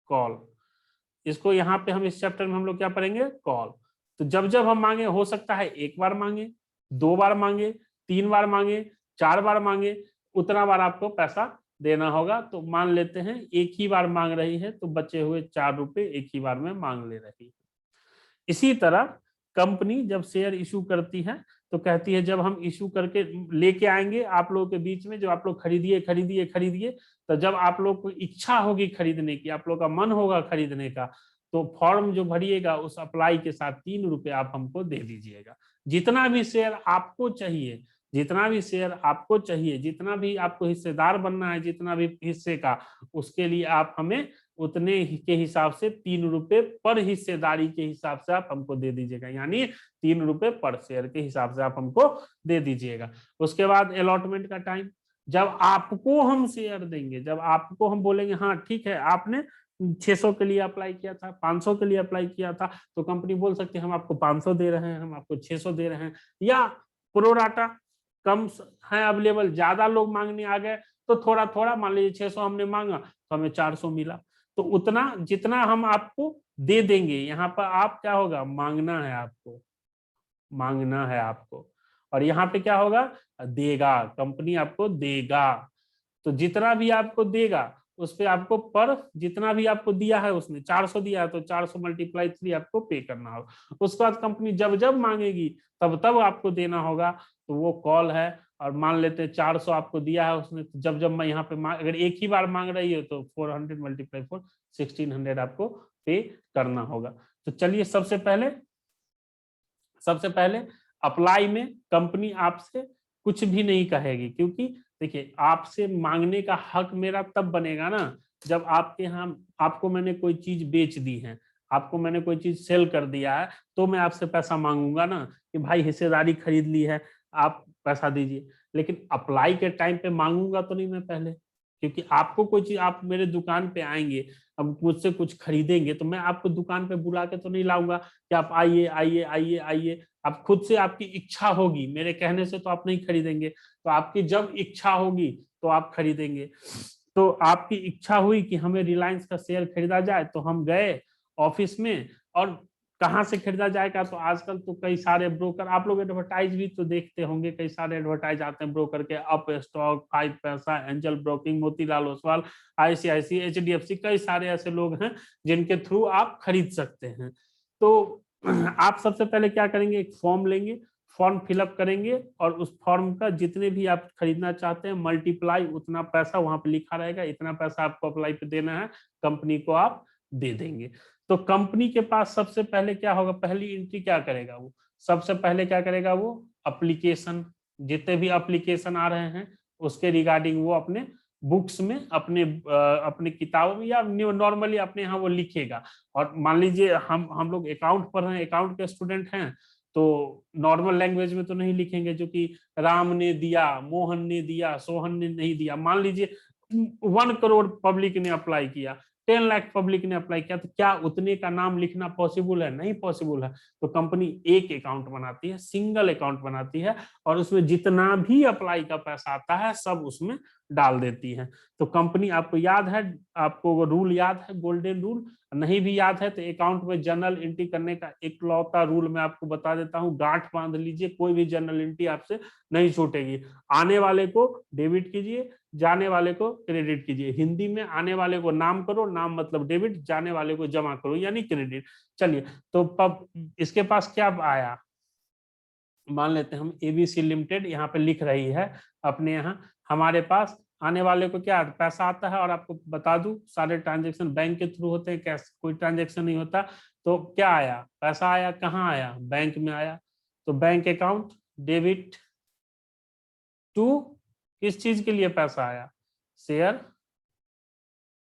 कॉल। इसको यहाँ पे हम इस चैप्टर में हम लोग क्या पढ़ेंगे, कॉल। तो जब जब हम मांगे, हो सकता है एक बार मांगे, 2 बार मांगे, 3 बार मांगे, 4 बार मांगे, उतना बार आपको पैसा देना होगा। तो मान लेते हैं एक ही बार मांग रही है, तो बचे हुए 4 रुपए एक ही बार में मांग ले रही है। इसी तरह कंपनी जब शेयर इशू करती है तो कहती है जब हम इशू करके लेके आएंगे आप लोगों के बीच में, जो आप लोग खरीदिए खरीदिए खरीदिए, तो जब आप लोग को इच्छा होगी खरीदने की, आप लोग का मन होगा खरीदने का, तो फॉर्म जो भरिएगा उस अप्लाई के साथ 3 रुपए आप हमको दे दीजिएगा। जितना भी शेयर आपको चाहिए, जितना भी शेयर आपको चाहिए, जितना भी आपको हिस्सेदार बनना है, जितना भी हिस्से का, उसके लिए आप हमें उतने के हिसाब से 3 रुपए पर हिस्सेदारी के हिसाब से आप हमको दे दीजिएगा, यानी 3 रुपए पर शेयर के हिसाब से आप हमको दे दीजिएगा। उसके बाद अलॉटमेंट का टाइम, जब आपको हम शेयर देंगे, जब आपको हम बोलेंगे हाँ ठीक है आपने 600 के लिए अप्लाई किया था, 500 के लिए अप्लाई किया था, तो कंपनी बोल सकती है हम आपको 500 दे रहे हैं, हम आपको 600 दे रहे हैं। या प्रोराटा, कम है अवेलेबल, ज्यादा लोग मांगने आ गए तो थोड़ा थोड़ा, मान लीजिए 600 हमने मांगा तो हमें 400 मिला, तो उतना जितना हम आपको दे देंगे। यहाँ पर आप क्या होगा, मांगना है आपको, मांगना है आपको। और यहाँ पे क्या होगा, देगा, कंपनी आपको देगा। तो जितना भी आपको देगा उस पे आपको पर, जितना भी आपको दिया है, उसने 400 दिया है तो 400 मल्टीप्लाई 3 आपको पे करना होगा। उसके बाद कंपनी जब जब मांगेगी तब तब आपको देना होगा, तो वो कॉल है। और मान लेते हैं 400 आपको दिया है उसने, तो जब जब मैं यहाँ पे अगर एक ही बार मांग रही है तो 400 मल्टीप्लाई 4 1600 आपको पे करना होगा। तो चलिए सबसे पहले अप्लाई में कंपनी आपसे कुछ भी नहीं कहेगी, क्योंकि देखिए आपसे मांगने का हक मेरा तब बनेगा ना जब आपके यहाँ आपको मैंने कोई चीज बेच दी है, आपको मैंने कोई चीज सेल कर दिया है, तो मैं आपसे पैसा मांगूंगा ना कि भाई हिस्सेदारी खरीद ली है आप पैसा दीजिए। लेकिन अप्लाई के टाइम पे मांगूंगा तो नहीं मैं पहले, क्योंकि आपको कोई चीज, आप मेरे दुकान पे आएंगे, अब मुझसे कुछ खरीदेंगे, तो मैं आपको दुकान पे बुला के तो नहीं लाऊंगा कि आप आइए आइए आइए आइए। आप खुद से, आपकी इच्छा होगी, मेरे कहने से तो आप नहीं खरीदेंगे, तो आपकी जब इच्छा होगी तो आप खरीदेंगे। तो आपकी इच्छा हुई कि हमें रिलायंस का शेयर खरीदा जाए, तो हम गए ऑफिस में, और कहाँ से खरीदा जाएगा, तो आजकल तो कई सारे ब्रोकर, आप लोग एडवर्टाइज भी तो देखते होंगे, कई सारे एडवर्टाइज आते हैं ब्रोकर के, up stock, 5 Paisa, Angel Broking, Motilal Oswal, ICICI, HDFC, कई सारे ऐसे लोग हैं जिनके थ्रू आप खरीद सकते हैं। तो आप सबसे पहले क्या करेंगे, एक फॉर्म लेंगे, फॉर्म फिलअप करेंगे, और उस फॉर्म का जितने भी आप खरीदना चाहते हैं मल्टीप्लाई, उतना पैसा वहां पे लिखा रहेगा, इतना पैसा आपको अप्लाई पे देना है, कंपनी को आप दे देंगे। तो कंपनी के पास सबसे पहले क्या होगा, पहली एंट्री क्या करेगा वो, सबसे पहले क्या करेगा वो एप्लीकेशन, जितने भी एप्लीकेशन आ रहे हैं उसके रिगार्डिंग वो अपने बुक्स में, अपने किताबों में या नॉर्मली अपने यहाँ वो लिखेगा। और मान लीजिए हम लोग अकाउंट पढ़ रहे हैं, अकाउंट के स्टूडेंट हैं, तो नॉर्मल लैंग्वेज में तो नहीं लिखेंगे जो कि राम ने दिया, मोहन ने दिया, सोहन ने नहीं दिया। मान लीजिए 1 करोड़ पब्लिक ने अप्लाई किया, 10 लाख पब्लिक ने अप्लाई किया, तो क्या उतने का नाम लिखना पॉसिबल है? नहीं पॉसिबल है। तो कंपनी एक अकाउंट बनाती है, सिंगल अकाउंट बनाती है, और उसमें जितना भी अप्लाई का पैसा आता है सब उसमें डाल देती है। तो कंपनी, आपको याद है, आपको वो रूल याद है, गोल्डन रूल? नहीं भी याद है तो अकाउंट में जर्नल एंट्री करने का इकलौता रूल मैं आपको बता देता हूं, गांठ बांध लीजिए, कोई भी जर्नल एंट्री आपसे नहीं छूटेगी। आने वाले को डेबिट कीजिए, जाने वाले को क्रेडिट कीजिए। हिंदी में आने वाले को नाम करो, नाम मतलब डेबिट, जाने वाले को जमा करो यानी क्रेडिट। चलिए, तो इसके पास क्या आया, मान लेते हैं हम एबीसी लिमिटेड यहाँ पे लिख रही है अपने यहाँ, हमारे पास आने वाले को क्या पैसा आता है। और आपको बता दूं सारे ट्रांजेक्शन बैंक के थ्रू होते हैं, कैश कोई ट्रांजेक्शन नहीं होता। तो क्या आया, पैसा आया, कहाँ आया, बैंक में आया। तो बैंक अकाउंट डेबिट टू, किस चीज के लिए पैसा आया, share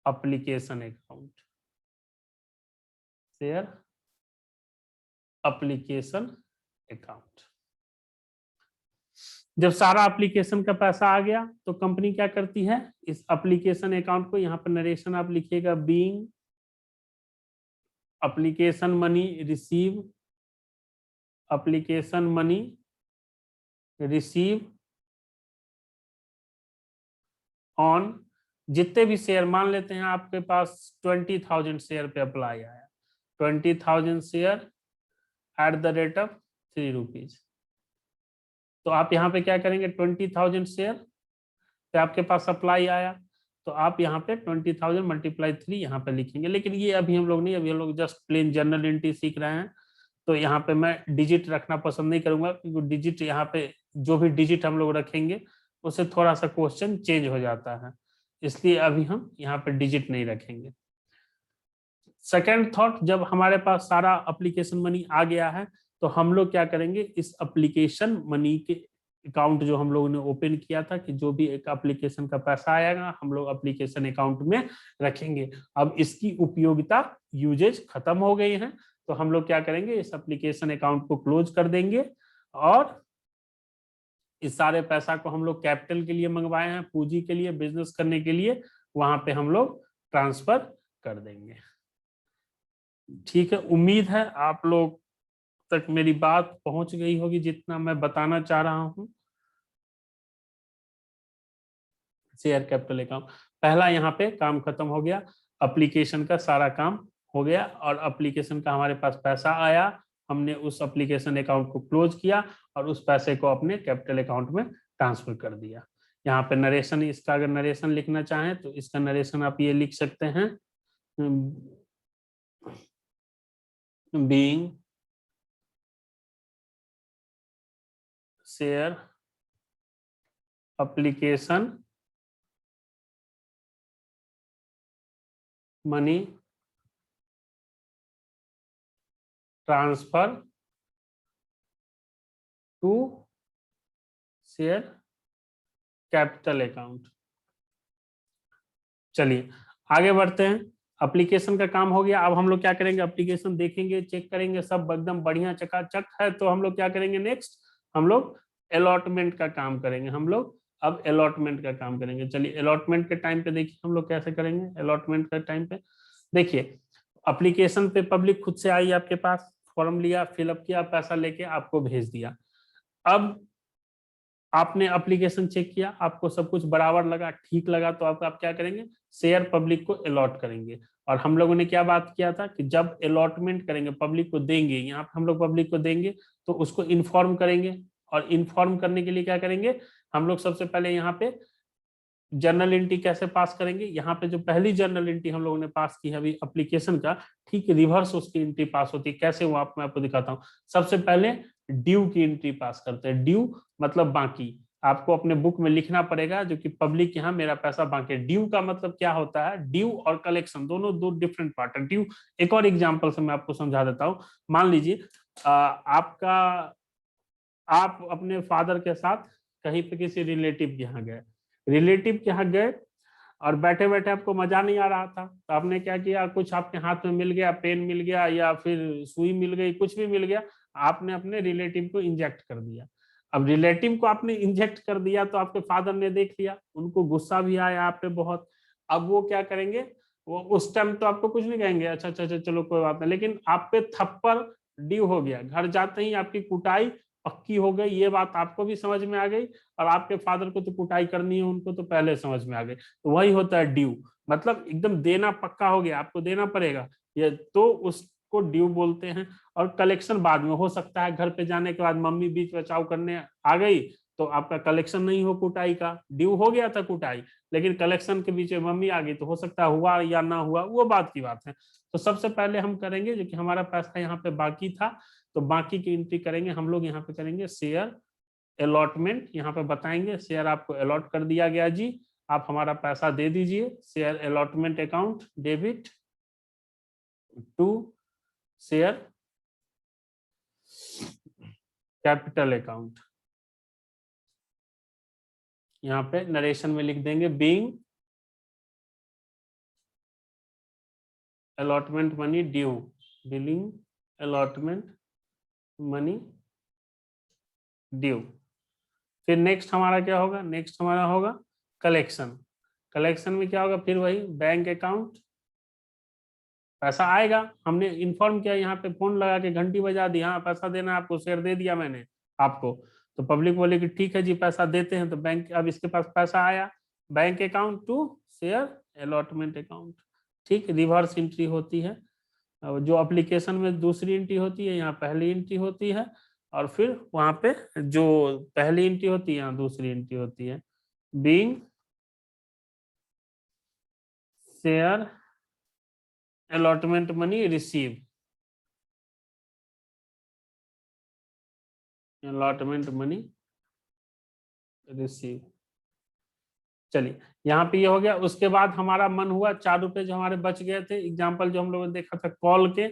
application account, share application account. जब सारा एप्लीकेशन का पैसा आ गया तो कंपनी क्या करती है, इस एप्लीकेशन अकाउंट को, यहाँ पर नरेशन आप लिखिएगा, being application money receive, application money receive on, जितने भी शेयर, मान लेते हैं आपके पास 20,000 शेयर पे अप्लाई आया, 20,000 share at the rate of 3 rupees. तो आप यहाँ पे क्या करेंगे, 20,000 शेयर पे आपके पास अप्लाई आया, तो आप यहाँ पे 20,000 मल्टीप्लाई 3 यहाँ पे लिखेंगे। लेकिन ये अभी हम लोग नहीं, अभी हम लोग जस्ट प्लेन जर्नल एंट्री सीख रहे हैं, तो यहाँ पे मैं डिजिट रखना पसंद नहीं करूंगा, क्योंकि डिजिट यहाँ पे जो भी डिजिट हम लोग रखेंगे उससे थोड़ा सा क्वेश्चन चेंज हो जाता है, इसलिए अभी हम यहाँ पे डिजिट नहीं रखेंगे। सेकेंड थॉट, जब हमारे पास सारा एप्लीकेशन मनी आ गया है तो हम लोग क्या करेंगे, इस एप्लीकेशन मनी के अकाउंट जो हम लोगों ने ओपन किया था, कि जो भी एक एप्लीकेशन का पैसा आएगा हम लोग एप्लीकेशन अकाउंट में रखेंगे। अब इसकी उपयोगिता, यूजेज खत्म हो गई है, तो हम लोग क्या करेंगे, इस एप्लीकेशन अकाउंट को क्लोज कर देंगे, और इस सारे पैसा को हम लोग कैपिटल के लिए मंगवाए हैं, पूंजी के लिए, बिजनेस करने के लिए, वहां पे हम लोग ट्रांसफर कर देंगे। ठीक है, उम्मीद है आप लोग तक मेरी बात पहुंच गई होगी, जितना मैं बताना चाह रहा हूं। शेयर कैपिटल अकाउंट, पहला यहाँ पे काम खत्म हो गया, एप्लीकेशन का सारा काम हो गया, और एप्लीकेशन का हमारे पास पैसा आया, हमने उस एप्लीकेशन अकाउंट को क्लोज किया और उस पैसे को अपने कैपिटल अकाउंट में ट्रांसफर कर दिया। यहाँ पे नरेशन, इसका अगर नरेशन लिखना चाहें तो इसका नरेशन आप ये लिख सकते हैं, being share application money transfer to share capital account. चलिए आगे बढ़ते हैं, एप्लीकेशन का काम हो गया। अब हम लोग क्या करेंगे, एप्लीकेशन देखेंगे, चेक करेंगे, सब एकदम बढ़िया चकाचक है, तो हम लोग क्या करेंगे, नेक्स्ट हम लोग अलॉटमेंट का काम करेंगे। हम लोग अब अलॉटमेंट का काम करेंगे। चलिए अलॉटमेंट के टाइम पे देखिए हम लोग कैसे करेंगे। अलॉटमेंट के टाइम पे देखिए, एप्लीकेशन पे पब्लिक खुद से आई आपके पास, फॉर्म लिया, फिलअप किया, पैसा लेके आपको भेज दिया। अब आपने एप्लीकेशन चेक किया, आपको सब कुछ बराबर लगा, ठीक लगा, तो आप क्या करेंगे, शेयर पब्लिक को अलॉट करेंगे। और हम लोगों ने क्या बात किया था कि जब अलॉटमेंट करेंगे, पब्लिक को देंगे, यहाँ पे हम लोग पब्लिक को देंगे तो उसको इन्फॉर्म करेंगे। और इन्फॉर्म करने के लिए क्या करेंगे, हम लोग सबसे पहले यहाँ पे जर्नल एंट्री कैसे पास करेंगे। यहाँ पे जो पहली जर्नल एंट्री हम लोगों ने पास की है अभी एप्लीकेशन का, ठीक रिवर्स उसकी एंट्री पास होती है। कैसे वो मैं आपको दिखाता हूँ। सबसे पहले ड्यू की एंट्री पास करते हैं। ड्यू मतलब बाकी। आपको अपने बुक में लिखना पड़ेगा, जो कि पब्लिक यहाँ मेरा पैसा बाकी। ड्यू का मतलब क्या होता है, ड्यू और कलेक्शन दोनों दो डिफरेंट पार्ट है। ड्यू एक और एग्जांपल से मैं आपको समझा देता हूँ। मान लीजिए आप अपने फादर के साथ कहीं पे किसी रिलेटिव के यहाँ गए, रिलेटिव के यहाँ गए और बैठे बैठे आपको मजा नहीं आ रहा था, तो आपने क्या किया, कुछ आपके हाथ में मिल गया, पेन मिल गया या फिर सुई मिल गई, कुछ भी मिल गया, आपने अपने रिलेटिव को इंजेक्ट कर दिया। अब रिलेटिव को आपने इंजेक्ट कर दिया तो आपके फादर ने देख लिया, उनको गुस्सा भी आया आप पे बहुत। अब वो क्या करेंगे, वो उस टाइम तो आपको कुछ नहीं कहेंगे, अच्छा अच्छा अच्छा चलो कोई बात नहीं, लेकिन आप पे थप्पड़ ड्यू हो गया, घर जाते ही आपकी कुटाई पक्की हो गई, ये बात आपको भी समझ में आ गई और आपके फादर को तो कुटाई करनी है, उनको तो पहले समझ में आ गई। तो वही होता है ड्यू, मतलब एकदम देना पक्का हो गया, आपको देना पड़ेगा ये, तो उसको ड्यू बोलते हैं। और कलेक्शन बाद में हो सकता है, घर पे जाने के बाद मम्मी बीच बचाव करने आ गई तो आपका कलेक्शन नहीं हो कुटाई का, ड्यू हो गया था कुटाई लेकिन कलेक्शन के बीच में मम्मी आ गई, तो हो सकता है हुआ या ना हुआ, वो बात की बात है। तो सबसे पहले हम करेंगे जो कि हमारा पैसा यहाँ पे बाकी था, तो बाकी की एंट्री करेंगे हम लोग, यहाँ पे करेंगे शेयर अलॉटमेंट, यहाँ पे बताएंगे शेयर आपको अलॉट कर दिया गया जी, आप हमारा पैसा दे दीजिए। Share allotment account debit to share capital account, यहाँ पे नरेशन में लिख देंगे being allotment money due, being allotment money due. फिर नेक्स्ट हमारा क्या होगा, नेक्स्ट हमारा होगा कलेक्शन। कलेक्शन में क्या होगा, फिर वही बैंक अकाउंट, पैसा आएगा, हमने इन्फॉर्म किया, यहाँ पे फोन लगा के घंटी बजा दी, हाँ पैसा देना है आपको, शेयर दे दिया मैंने आपको, तो पब्लिक बोले कि ठीक है जी पैसा देते हैं, तो बैंक अब इसके पास पैसा आया, bank account to share allotment account. ठीक, रिवर्स एंट्री होती है, जो एप्लीकेशन में दूसरी एंट्री होती है यहाँ पहली एंट्री होती है, और फिर वहां पे जो पहली एंट्री होती है यहाँ दूसरी एंट्री होती है, being share allotment money receive, allotment money receive. चलिए यहाँ पे ये हो गया। उसके बाद हमारा मन हुआ 4 रुपए जो हमारे बच गए थे, एग्जाम्पल जो हम लोगों ने देखा था कॉल के,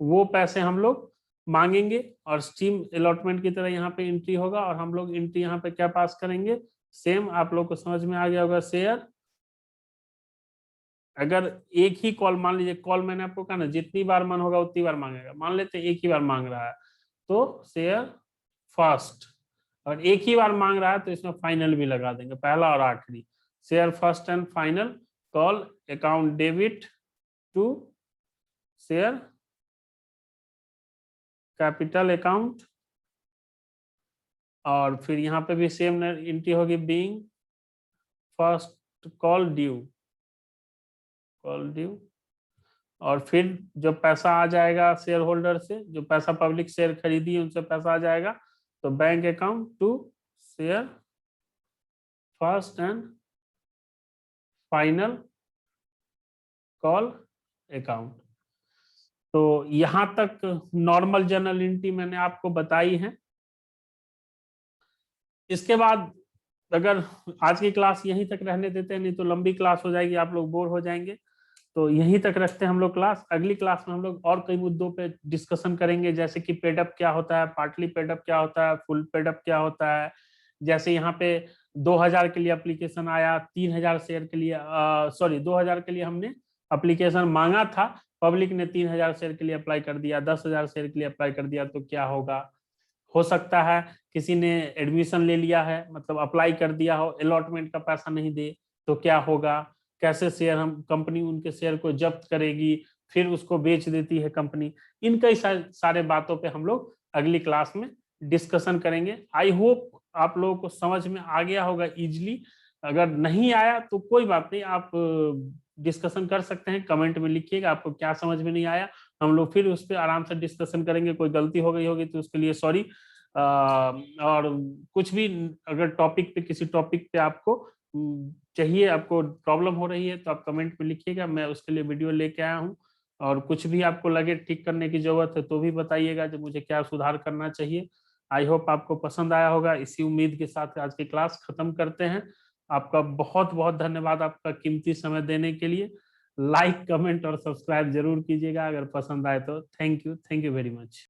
वो पैसे हम लोग मांगेंगे और स्टीम अलॉटमेंट की तरह यहाँ पे एंट्री होगा, और हम लोग एंट्री यहाँ पे क्या पास करेंगे, सेम आप लोग को समझ में आ गया होगा, शेयर, अगर एक ही कॉल, मान लीजिए कॉल मैंने आपको कहा ना जितनी बार मन होगा उतनी बार मांगेगा, मान लेते एक ही बार मांग रहा है तो शेयर फर्स्ट, और एक ही बार मांग रहा है तो इसमें फाइनल भी लगा देंगे, पहला और आखिरी, share first and final call account debit to share capital account, और फिर यहाँ पे भी सेम एंट्री होगी, being first call due, call due, और फिर जो पैसा आ जाएगा शेयर होल्डर से, जो पैसा पब्लिक शेयर खरीदी उनसे पैसा आ जाएगा, तो bank account to share first and final call account. तो यहां तक नॉर्मल जनरल एंट्री मैंने आपको बताई है। इसके बाद अगर आज की क्लास यहीं तक रहने देते हैं, नहीं तो लंबी क्लास हो जाएगी, आप लोग बोर हो जाएंगे, तो यहीं तक रखते हैं हम लोग क्लास। अगली क्लास में हम लोग और कई मुद्दों पे डिस्कशन करेंगे, जैसे कि पेडअप क्या होता है, पार्टली पेडअप क्या होता है, फुल पेडअप क्या होता है। जैसे यहाँ पे 2000 के लिए एप्लीकेशन आया, 3000 शेयर के लिए, सॉरी 2000 के लिए हमने एप्लीकेशन मांगा था, पब्लिक ने 3000 शेयर के लिए अप्लाई कर दिया, 10,000 शेयर के लिए अप्लाई कर दिया, तो क्या होगा। हो सकता है किसी ने एडमिशन ले लिया है, मतलब अप्लाई कर दिया हो, अलॉटमेंट का पैसा नहीं दे, तो क्या होगा, कैसे शेयर हम, कंपनी उनके शेयर को जब्त करेगी, फिर उसको बेच देती है कंपनी। इन कई सारे बातों पे हम लोग अगली क्लास में डिस्कशन करेंगे। आई होप आप लोगों को समझ में आ गया होगा इजीली। अगर नहीं आया तो कोई बात नहीं, आप डिस्कशन कर सकते हैं, कमेंट में लिखिएगा आपको क्या समझ में नहीं आया, हम लोग फिर उस पर आराम से डिस्कशन करेंगे। कोई गलती हो गई होगी तो उसके लिए सॉरी। और कुछ भी अगर टॉपिक पे, किसी टॉपिक पे आपको चाहिए, आपको प्रॉब्लम हो रही है, तो आप कमेंट में लिखिएगा, मैं उसके लिए वीडियो लेके आया हूँ। और कुछ भी आपको लगे ठीक करने की जरूरत है तो भी बताइएगा, जो मुझे क्या सुधार करना चाहिए। आई होप आपको पसंद आया होगा। इसी उम्मीद के साथ आज की क्लास खत्म करते हैं। आपका बहुत बहुत धन्यवाद आपका कीमती समय देने के लिए। लाइक, कमेंट और सब्सक्राइब जरूर कीजिएगा अगर पसंद आए तो। Thank you very much.